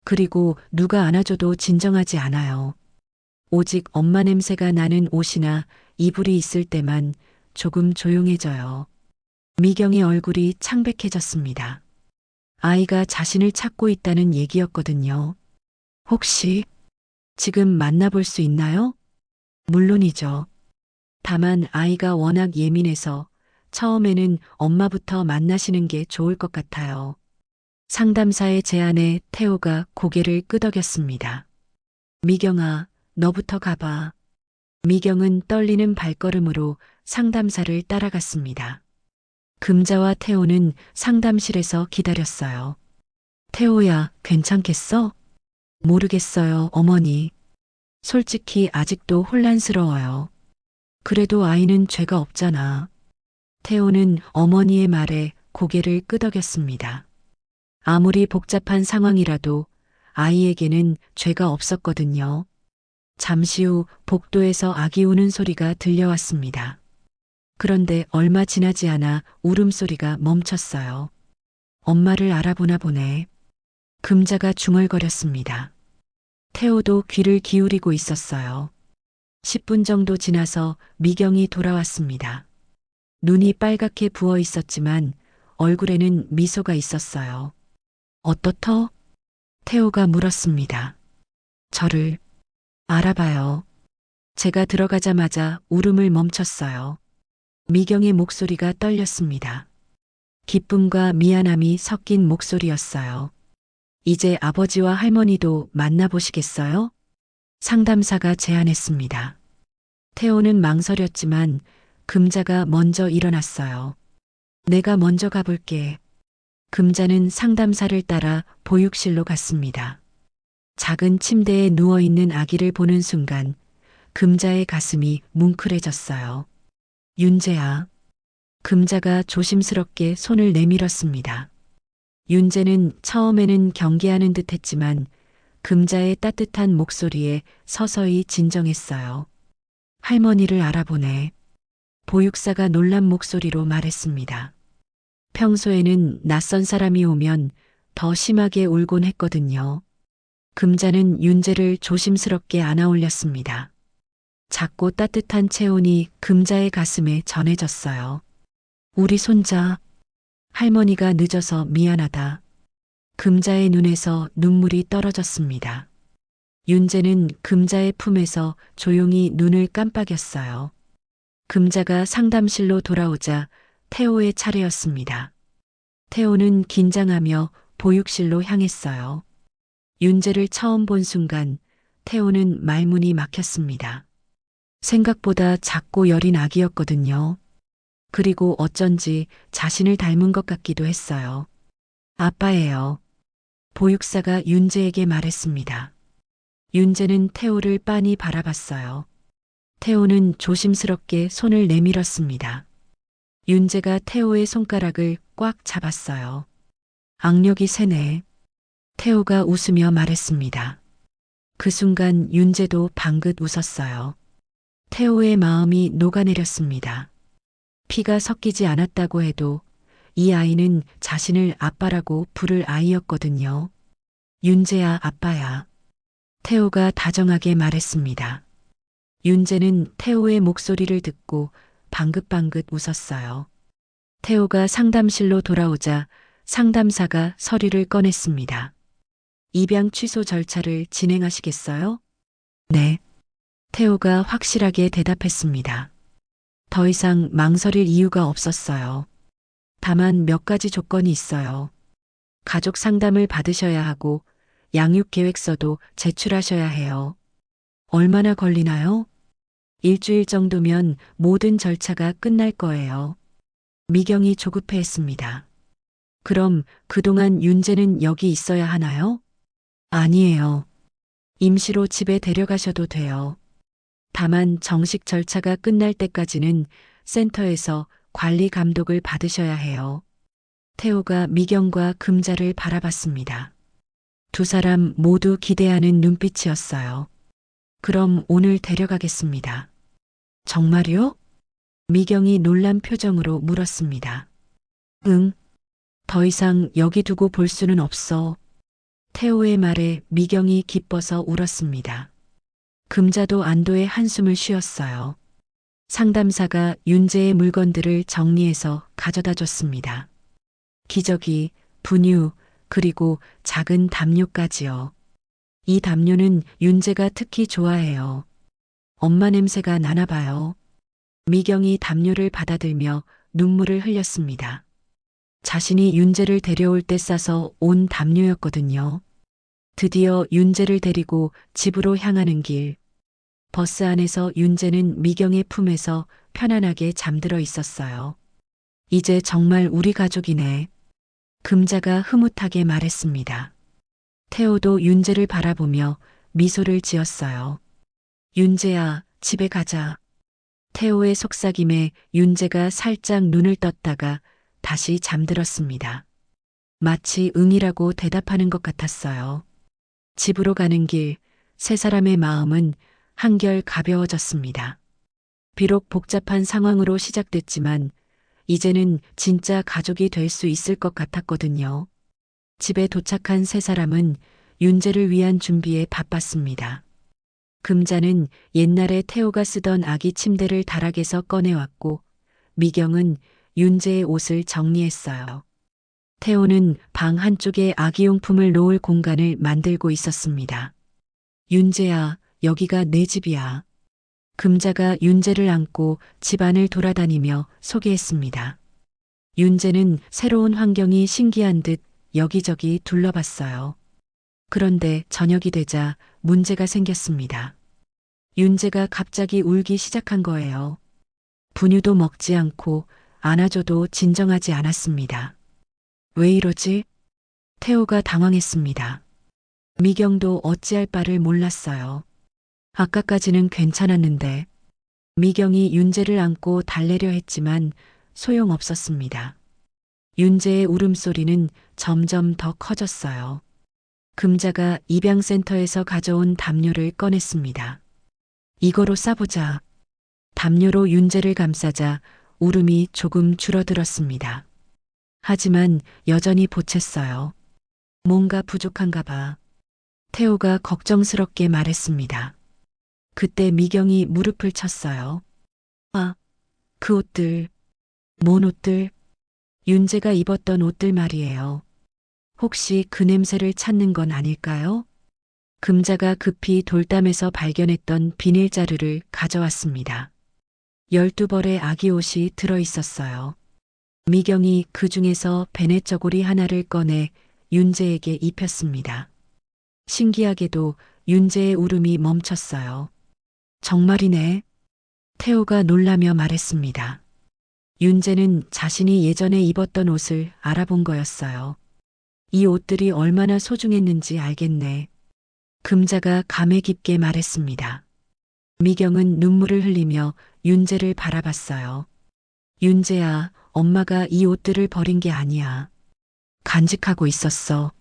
그리고 누가 안아줘도 진정하지 않아요. 오직 엄마 냄새가 나는 옷이나 이불이 있을 때만 조금 조용해져요. 미경의 얼굴이 창백해졌습니다. 아이가 자신을 찾고 있다는 얘기였거든요. 혹시 지금 만나볼 수 있나요? 물론이죠. 다만 아이가 워낙 예민해서 처음에는 엄마부터 만나시는 게 좋을 것 같아요. 상담사의 제안에 태호가 고개를 끄덕였습니다. 미경아, 너부터 가봐. 미경은 떨리는 발걸음으로 상담사를 따라갔습니다. 금자와 태호는 상담실에서 기다렸어요. 태호야, 괜찮겠어? 모르겠어요, 어머니. 솔직히 아직도 혼란스러워요. 그래도 아이는 죄가 없잖아. 태호는 어머니의 말에 고개를 끄덕였습니다. 아무리 복잡한 상황이라도 아이에게는 죄가 없었거든요. 잠시 후 복도에서 아기 우는 소리가 들려왔습니다. 그런데 얼마 지나지 않아 울음소리가 멈췄어요. 엄마를 알아보나 보네. 금자가 중얼거렸습니다. 태호도 귀를 기울이고 있었어요. 10분 정도 지나서 미경이 돌아왔습니다. 눈이 빨갛게 부어 있었지만 얼굴에는 미소가 있었어요. 어떻터? 태호가 물었습니다. 저를 알아봐요. 제가 들어가자마자 울음을 멈췄어요. 미경의 목소리가 떨렸습니다. 기쁨과 미안함이 섞인 목소리였어요. 이제 아버지와 할머니도 만나보시겠어요? 상담사가 제안했습니다. 태호는 망설였지만 금자가 먼저 일어났어요. 내가 먼저 가볼게. 금자는 상담사를 따라 보육실로 갔습니다. 작은 침대에 누워있는 아기를 보는 순간 금자의 가슴이 뭉클해졌어요. 윤재야. 금자가 조심스럽게 손을 내밀었습니다. 윤재는 처음에는 경계하는 듯 했지만 금자의 따뜻한 목소리에 서서히 진정했어요. 할머니를 알아보네. 보육사가 놀란 목소리로 말했습니다. 평소에는 낯선 사람이 오면 더 심하게 울곤 했거든요. 금자는 윤재를 조심스럽게 안아 올렸습니다. 작고 따뜻한 체온이 금자의 가슴에 전해졌어요. 우리 손자. 할머니가 늦어서 미안하다. 금자의 눈에서 눈물이 떨어졌습니다. 윤재는 금자의 품에서 조용히 눈을 깜빡였어요. 금자가 상담실로 돌아오자 태호의 차례였습니다. 태호는 긴장하며 보육실로 향했어요. 윤재를 처음 본 순간 태호는 말문이 막혔습니다. 생각보다 작고 여린 아기였거든요. 그리고 어쩐지 자신을 닮은 것 같기도 했어요. 아빠예요. 보육사가 윤재에게 말했습니다. 윤재는 태호를 빤히 바라봤어요. 태호는 조심스럽게 손을 내밀었습니다. 윤재가 태호의 손가락을 꽉 잡았어요. 악력이 세네. 태호가 웃으며 말했습니다. 그 순간 윤재도 방긋 웃었어요. 태호의 마음이 녹아내렸습니다. 피가 섞이지 않았다고 해도 이 아이는 자신을 아빠라고 부를 아이였거든요. 윤재야, 아빠야. 태호가 다정하게 말했습니다. 윤재는 태호의 목소리를 듣고 방긋방긋 웃었어요. 태호가 상담실로 돌아오자 상담사가 서류를 꺼냈습니다. 입양 취소 절차를 진행하시겠어요? 네. 태호가 확실하게 대답했습니다. 더 이상 망설일 이유가 없었어요. 다만 몇 가지 조건이 있어요. 가족 상담을 받으셔야 하고 양육 계획서도 제출하셔야 해요. 얼마나 걸리나요? 일주일 정도면 모든 절차가 끝날 거예요. 미경이 조급해했습니다. 그럼 그동안 윤재는 여기 있어야 하나요? 아니에요. 임시로 집에 데려가셔도 돼요. 다만 정식 절차가 끝날 때까지는 센터에서 관리 감독을 받으셔야 해요. 태호가 미경과 금자를 바라봤습니다. 두 사람 모두 기대하는 눈빛이었어요. 그럼 오늘 데려가겠습니다. 정말요? 미경이 놀란 표정으로 물었습니다. 응. 더 이상 여기 두고 볼 수는 없어. 태호의 말에 미경이 기뻐서 울었습니다. 금자도 안도의 한숨을 쉬었어요. 상담사가 윤재의 물건들을 정리해서 가져다 줬습니다. 기저귀, 분유, 그리고 작은 담요까지요. 이 담요는 윤재가 특히 좋아해요. 엄마 냄새가 나나 봐요. 미경이 담요를 받아들며 눈물을 흘렸습니다. 자신이 윤재를 데려올 때 싸서 온 담요였거든요. 드디어 윤재를 데리고 집으로 향하는 길. 버스 안에서 윤재는 미경의 품에서 편안하게 잠들어 있었어요. 이제 정말 우리 가족이네. 금자가 흐뭇하게 말했습니다. 태호도 윤재를 바라보며 미소를 지었어요. 윤재야, 집에 가자. 태호의 속삭임에 윤재가 살짝 눈을 떴다가 다시 잠들었습니다. 마치 응이라고 대답하는 것 같았어요. 집으로 가는 길, 세 사람의 마음은 한결 가벼워졌습니다. 비록 복잡한 상황으로 시작됐지만 이제는 진짜 가족이 될 수 있을 것 같았거든요. 집에 도착한 세 사람은 윤재를 위한 준비에 바빴습니다. 금자는 옛날에 태호가 쓰던 아기 침대를 다락에서 꺼내왔고 미경은 윤재의 옷을 정리했어요. 태호는 방 한쪽에 아기용품을 놓을 공간을 만들고 있었습니다. 윤재야, 여기가 내 집이야. 금자가 윤재를 안고 집안을 돌아다니며 소개했습니다. 윤재는 새로운 환경이 신기한 듯 여기저기 둘러봤어요. 그런데 저녁이 되자 문제가 생겼습니다. 윤재가 갑자기 울기 시작한 거예요. 분유도 먹지 않고 안아줘도 진정하지 않았습니다. 왜 이러지? 태호가 당황했습니다. 미경도 어찌할 바를 몰랐어요. 아까까지는 괜찮았는데 미경이 윤재를 안고 달래려 했지만 소용없었습니다. 윤재의 울음소리는 점점 더 커졌어요. 금자가 입양센터에서 가져온 담요를 꺼냈습니다. 이거로 싸보자. 담요로 윤재를 감싸자 울음이 조금 줄어들었습니다. 하지만 여전히 보챘어요. 뭔가 부족한가 봐. 태호가 걱정스럽게 말했습니다. 그때 미경이 무릎을 쳤어요. 아, 그 옷들. 뭔 옷들? 윤재가 입었던 옷들 말이에요. 혹시 그 냄새를 찾는 건 아닐까요? 금자가 급히 돌담에서 발견했던 비닐자루를 가져왔습니다. 12벌의 아기 옷이 들어 있었어요. 미경이 그 중에서 베넷 저고리 하나를 꺼내 윤재에게 입혔습니다. 신기하게도 윤재의 울음이 멈췄어요. 정말이네. 태호가 놀라며 말했습니다. 윤재는 자신이 예전에 입었던 옷을 알아본 거였어요. 이 옷들이 얼마나 소중했는지 알겠네. 금자가 감회 깊게 말했습니다. 미경은 눈물을 흘리며 윤재를 바라봤어요. 윤재야, 엄마가 이 옷들을 버린 게 아니야. 간직하고 있었어.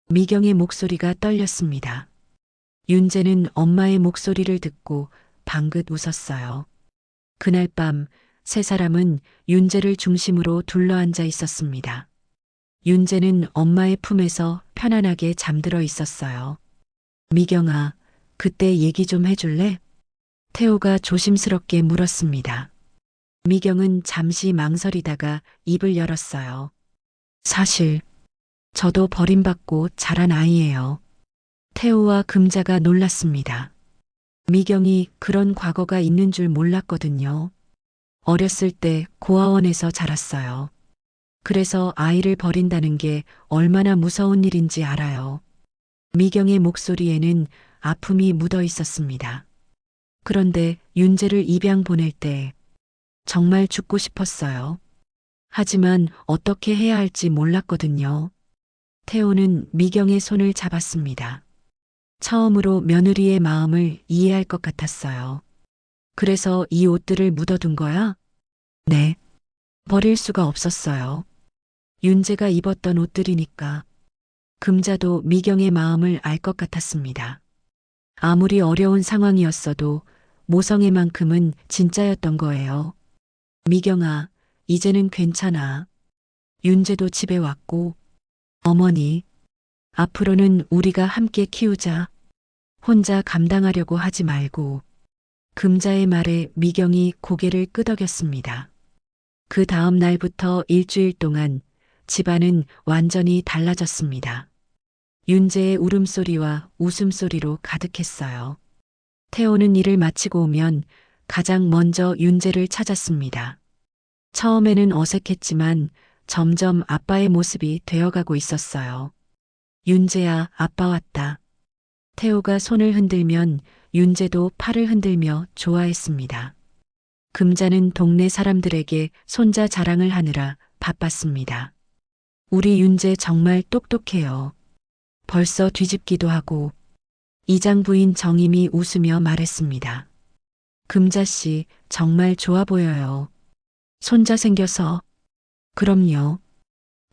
미경의 목소리가 떨렸습니다. 윤재는 엄마의 목소리를 듣고 방긋 웃었어요. 그날 밤 세 사람은 윤재를 중심으로 둘러앉아 있었습니다. 윤재는 엄마의 품에서 편안하게 잠들어 있었어요. 미경아, 그때 얘기 좀 해줄래? 태호가 조심스럽게 물었습니다. 미경은 잠시 망설이다가 입을 열었어요. 사실, 저도 버림받고 자란 아이예요. 태호와 금자가 놀랐습니다. 미경이 그런 과거가 있는 줄 몰랐거든요. 어렸을 때 고아원에서 자랐어요. 그래서 아이를 버린다는 게 얼마나 무서운 일인지 알아요. 미경의 목소리에는 아픔이 묻어 있었습니다. 그런데 윤재를 입양 보낼 때 정말 죽고 싶었어요. 하지만 어떻게 해야 할지 몰랐거든요. 태호는 미경의 손을 잡았습니다. 처음으로 며느리의 마음을 이해할 것 같았어요. 그래서 이 옷들을 묻어둔 거야? 네. 버릴 수가 없었어요. 윤재가 입었던 옷들이니까. 금자도 미경의 마음을 알 것 같았습니다. 아무리 어려운 상황이었어도 모성의 만큼은 진짜였던 거예요. 미경아, 이제는 괜찮아. 윤재도 집에 왔고, 어머니, 앞으로는 우리가 함께 키우자. 혼자 감당하려고 하지 말고. 금자의 말에 미경이 고개를 끄덕였습니다. 그 다음 날부터 일주일 동안 집안은 완전히 달라졌습니다. 윤재의 울음소리와 웃음소리로 가득했어요. 태호는 일을 마치고 오면 가장 먼저 윤재를 찾았습니다. 처음에는 어색했지만 점점 아빠의 모습이 되어가고 있었어요. 윤재야, 아빠 왔다. 태호가 손을 흔들면 윤재도 팔을 흔들며 좋아했습니다. 금자는 동네 사람들에게 손자 자랑을 하느라 바빴습니다. 우리 윤재 정말 똑똑해요. 벌써 뒤집기도 하고. 이장 부인 정임이 웃으며 말했습니다. 금자씨 정말 좋아 보여요. 손자 생겨서. 그럼요.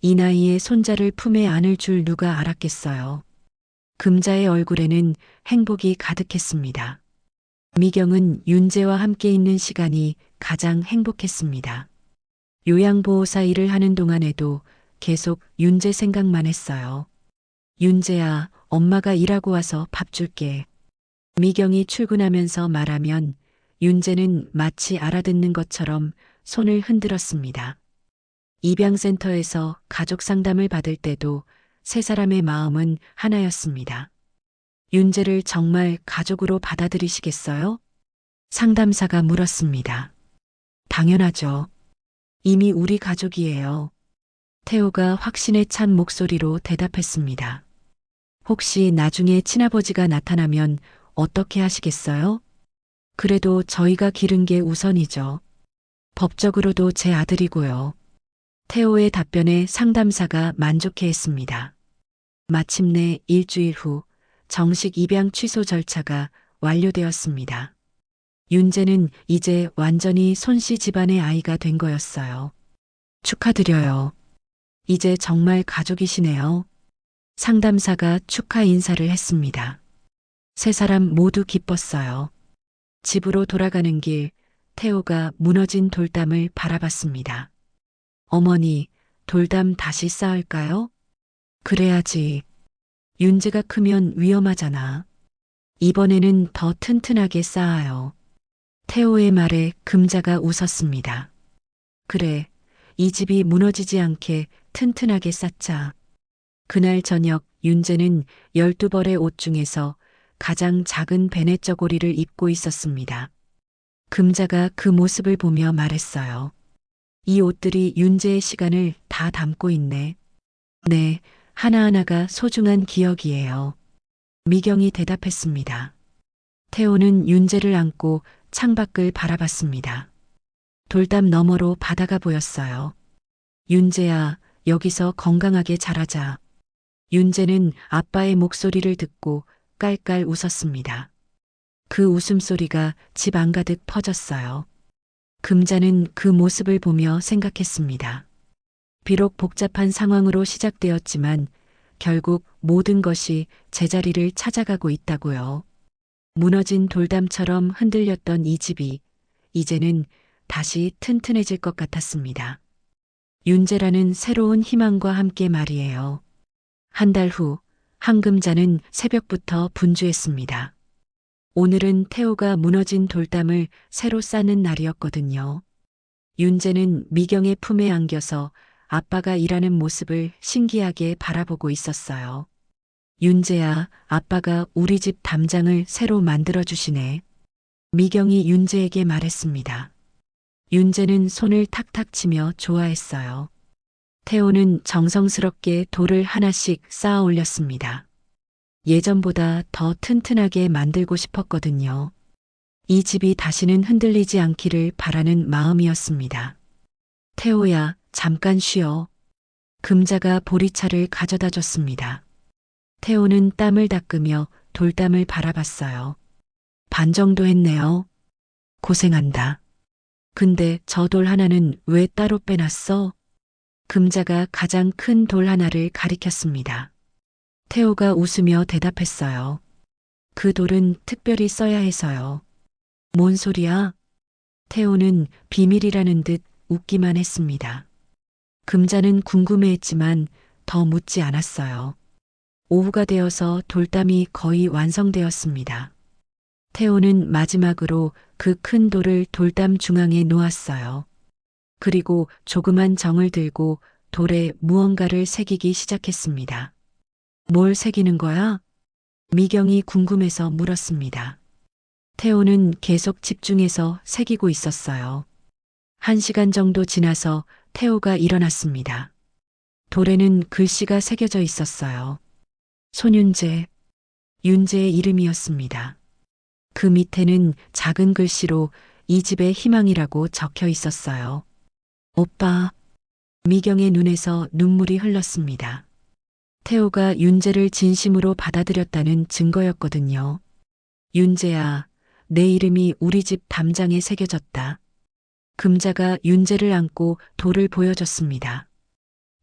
이 나이에 손자를 품에 안을 줄 누가 알았겠어요. 금자의 얼굴에는 행복이 가득했습니다. 미경은 윤재와 함께 있는 시간이 가장 행복했습니다. 요양보호사 일을 하는 동안에도 계속 윤재 생각만 했어요. 윤재야, 엄마가 일하고 와서 밥 줄게. 미경이 출근하면서 말하면 윤재는 마치 알아듣는 것처럼 손을 흔들었습니다. 입양센터에서 가족 상담을 받을 때도 세 사람의 마음은 하나였습니다. 윤재를 정말 가족으로 받아들이시겠어요? 상담사가 물었습니다. 당연하죠. 이미 우리 가족이에요. 태호가 확신에 찬 목소리로 대답했습니다. 혹시 나중에 친아버지가 나타나면 어떻게 하시겠어요? 그래도 저희가 기른 게 우선이죠. 법적으로도 제 아들이고요. 태호의 답변에 상담사가 만족해했습니다. 마침내 일주일 후 정식 입양 취소 절차가 완료되었습니다. 윤재는 이제 완전히 손씨 집안의 아이가 된 거였어요. 축하드려요. 이제 정말 가족이시네요. 상담사가 축하 인사를 했습니다. 세 사람 모두 기뻤어요. 집으로 돌아가는 길, 태호가 무너진 돌담을 바라봤습니다. 어머니, 돌담 다시 쌓을까요? 그래야지. 윤재가 크면 위험하잖아. 이번에는 더 튼튼하게 쌓아요. 태호의 말에 금자가 웃었습니다. 그래, 이 집이 무너지지 않게 튼튼하게 쌓자. 그날 저녁 윤재는 12벌의 옷 중에서 가장 작은 베네 저고리를 입고 있었습니다. 금자가 그 모습을 보며 말했어요. 이 옷들이 윤재의 시간을 다 담고 있네. 네, 하나하나가 소중한 기억이에요. 미경이 대답했습니다. 태호는 윤재를 안고 창밖을 바라봤습니다. 돌담 너머로 바다가 보였어요. 윤재야, 여기서 건강하게 자라자. 윤재는 아빠의 목소리를 듣고 깔깔 웃었습니다. 그 웃음소리가 집 안가득 퍼졌어요. 금자는 그 모습을 보며 생각했습니다. 비록 복잡한 상황으로 시작되었지만 결국 모든 것이 제자리를 찾아가고 있다고요. 무너진 돌담처럼 흔들렸던 이 집이 이제는 다시 튼튼해질 것 같았습니다. 윤재라는 새로운 희망과 함께 말이에요. 한 달 후 한금자는 새벽부터 분주했습니다. 오늘은 태호가 무너진 돌담을 새로 쌓는 날이었거든요. 윤재는 미경의 품에 안겨서 아빠가 일하는 모습을 신기하게 바라보고 있었어요. 윤재야, 아빠가 우리 집 담장을 새로 만들어주시네. 미경이 윤재에게 말했습니다. 윤재는 손을 탁탁 치며 좋아했어요. 태호는 정성스럽게 돌을 하나씩 쌓아 올렸습니다. 예전보다 더 튼튼하게 만들고 싶었거든요. 이 집이 다시는 흔들리지 않기를 바라는 마음이었습니다. 태호야, 잠깐 쉬어. 금자가 보리차를 가져다 줬습니다. 태호는 땀을 닦으며 돌담을 바라봤어요. 반 정도 했네요. 고생한다. 근데 저 돌 하나는 왜 따로 빼놨어? 금자가 가장 큰 돌 하나를 가리켰습니다. 태호가 웃으며 대답했어요. 그 돌은 특별히 써야 해서요. 뭔 소리야? 태호는 비밀이라는 듯 웃기만 했습니다. 금자는 궁금해했지만 더 묻지 않았어요. 오후가 되어서 돌담이 거의 완성되었습니다. 태호는 마지막으로 그 큰 돌을 돌담 중앙에 놓았어요. 그리고 조그만 정을 들고 돌에 무언가를 새기기 시작했습니다. 뭘 새기는 거야? 미경이 궁금해서 물었습니다. 태호는 계속 집중해서 새기고 있었어요. 1시간 정도 지나서 태호가 일어났습니다. 돌에는 글씨가 새겨져 있었어요. 손윤재, 윤재의 이름이었습니다. 그 밑에는 작은 글씨로 이 집의 희망이라고 적혀 있었어요. 오빠, 미경의 눈에서 눈물이 흘렀습니다. 태호가 윤재를 진심으로 받아들였다는 증거였거든요. 윤재야, 내 이름이 우리 집 담장에 새겨졌다. 금자가 윤재를 안고 돌을 보여줬습니다.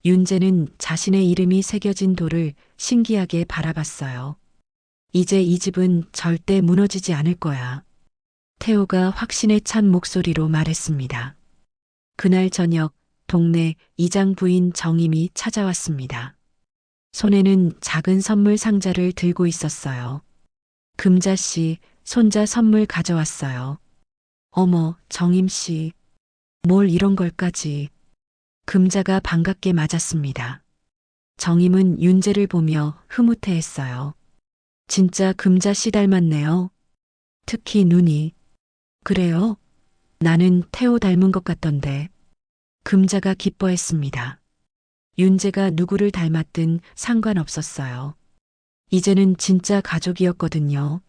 윤재는 자신의 이름이 새겨진 돌을 신기하게 바라봤어요. 이제 이 집은 절대 무너지지 않을 거야. 태호가 확신에 찬 목소리로 말했습니다. 그날 저녁 동네 이장 부인 정임이 찾아왔습니다. 손에는 작은 선물 상자를 들고 있었어요. 금자씨, 손자 선물 가져왔어요. 어머, 정임씨. 뭘 이런 걸까지. 금자가 반갑게 맞았습니다. 정임은 윤재를 보며 흐뭇해했어요. 진짜 금자씨 닮았네요. 특히 눈이. 그래요? 나는 태호 닮은 것 같던데. 금자가 기뻐했습니다. 윤재가 누구를 닮았든 상관없었어요. 이제는 진짜 가족이었거든요.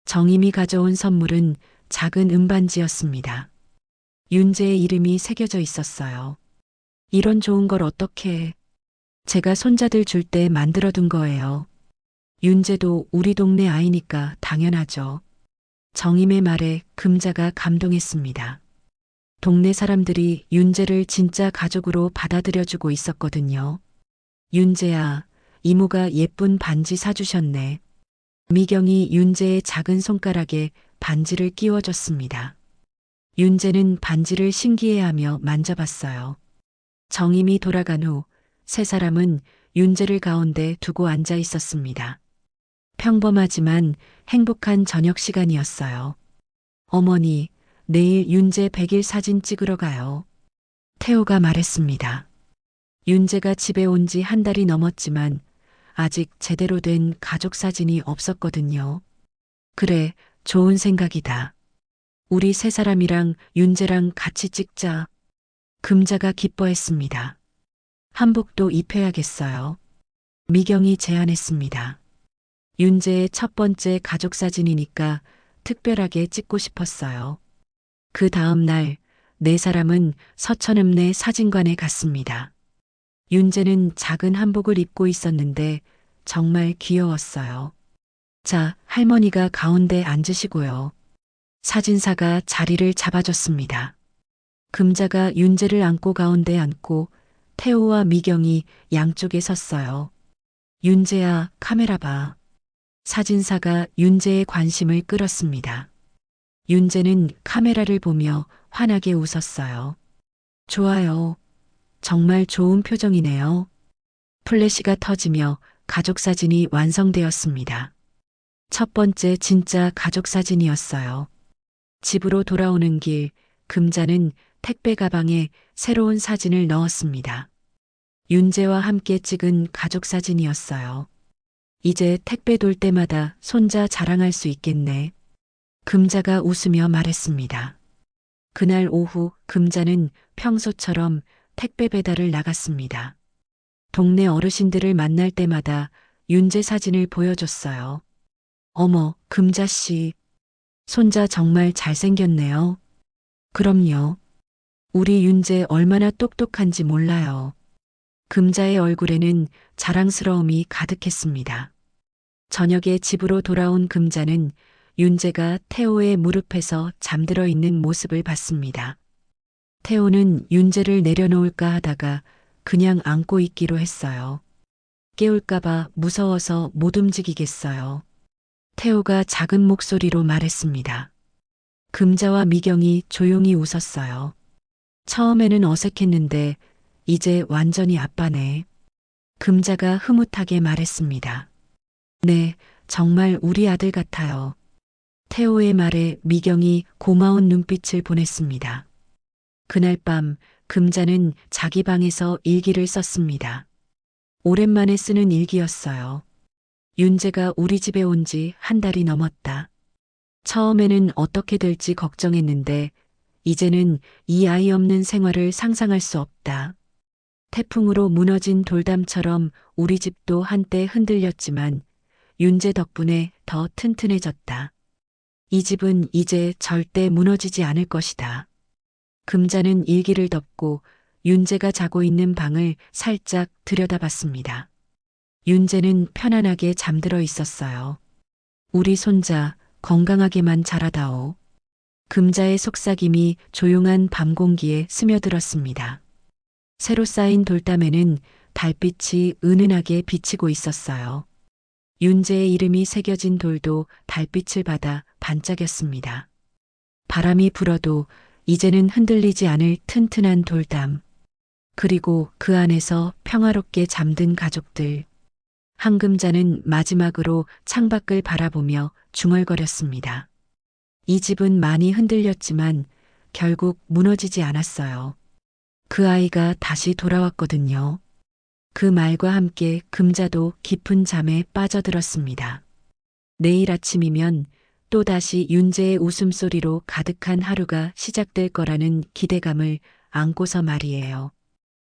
정임이 가져온 선물은 작은 은반지였습니다. 윤재의 이름이 새겨져 있었어요. 이런 좋은 걸 어떻게 해? 제가 손자들 줄 때 만들어둔 거예요. 윤재도 우리 동네 아이니까 당연하죠. 정임의 말에 금자가 감동했습니다. 동네 사람들이 윤재를 진짜 가족으로 받아들여주고 있었거든요. 윤재야, 이모가 예쁜 반지 사주셨네. 미경이 윤재의 작은 손가락에 반지를 끼워줬습니다. 윤재는 반지를 신기해하며 만져봤어요. 정임이 돌아간 후 세 사람은 윤재를 가운데 두고 앉아 있었습니다. 평범하지만 행복한 저녁 시간이었어요. 어머니, 내일 윤재 100일 사진 찍으러 가요. 태호가 말했습니다. 윤재가 집에 온 지 한 달이 넘었지만 아직 제대로 된 가족 사진이 없었거든요. 그래, 좋은 생각이다. 우리 세 사람이랑 윤재랑 같이 찍자. 금자가 기뻐했습니다. 한복도 입혀야겠어요. 미경이 제안했습니다. 윤재의 첫 번째 가족 사진이니까 특별하게 찍고 싶었어요. 그 다음 날, 네 사람은 서천읍내 사진관에 갔습니다. 윤재는 작은 한복을 입고 있었는데 정말 귀여웠어요. 자, 할머니가 가운데 앉으시고요. 사진사가 자리를 잡아줬습니다. 금자가 윤재를 안고 가운데 앉고 태호와 미경이 양쪽에 섰어요. 윤재야, 카메라 봐. 사진사가 윤재의 관심을 끌었습니다. 윤재는 카메라를 보며 환하게 웃었어요. 좋아요. 정말 좋은 표정이네요. 플래시가 터지며 가족사진이 완성되었습니다. 첫 번째 진짜 가족사진이었어요. 집으로 돌아오는 길, 금자는 택배 가방에 새로운 사진을 넣었습니다. 윤재와 함께 찍은 가족사진이었어요. 이제 택배 돌 때마다 손자 자랑할 수 있겠네. 금자가 웃으며 말했습니다. 그날 오후 금자는 평소처럼 택배 배달을 나갔습니다. 동네 어르신들을 만날 때마다 윤재 사진을 보여줬어요. 어머, 금자씨. 손자 정말 잘생겼네요. 그럼요. 우리 윤재 얼마나 똑똑한지 몰라요. 금자의 얼굴에는 자랑스러움이 가득했습니다. 저녁에 집으로 돌아온 금자는 윤재가 태호의 무릎에서 잠들어 있는 모습을 봤습니다. 태호는 윤재를 내려놓을까 하다가 그냥 안고 있기로 했어요. 깨울까봐 무서워서 못 움직이겠어요. 태호가 작은 목소리로 말했습니다. 금자와 미경이 조용히 웃었어요. 처음에는 어색했는데 이제 완전히 아빠네. 금자가 흐뭇하게 말했습니다. 네, 정말 우리 아들 같아요. 태호의 말에 미경이 고마운 눈빛을 보냈습니다. 그날 밤 금자는 자기 방에서 일기를 썼습니다. 오랜만에 쓰는 일기였어요. 윤재가 우리 집에 온 지 한 달이 넘었다. 처음에는 어떻게 될지 걱정했는데 이제는 이 아이 없는 생활을 상상할 수 없다. 태풍으로 무너진 돌담처럼 우리 집도 한때 흔들렸지만 윤재 덕분에 더 튼튼해졌다. 이 집은 이제 절대 무너지지 않을 것이다. 금자는 일기를 덮고 윤재가 자고 있는 방을 살짝 들여다봤습니다. 윤재는 편안하게 잠들어 있었어요. 우리 손자 건강하게만 자라다오. 금자의 속삭임이 조용한 밤 공기에 스며들었습니다. 새로 쌓인 돌담에는 달빛이 은은하게 비치고 있었어요. 윤재의 이름이 새겨진 돌도 달빛을 받아 반짝였습니다. 바람이 불어도 이제는 흔들리지 않을 튼튼한 돌담. 그리고 그 안에서 평화롭게 잠든 가족들. 한금자는 마지막으로 창밖을 바라보며 중얼거렸습니다. 이 집은 많이 흔들렸지만 결국 무너지지 않았어요. 그 아이가 다시 돌아왔거든요. 그 말과 함께 금자도 깊은 잠에 빠져들었습니다. 내일 아침이면 또다시 윤재의 웃음소리로 가득한 하루가 시작될 거라는 기대감을 안고서 말이에요.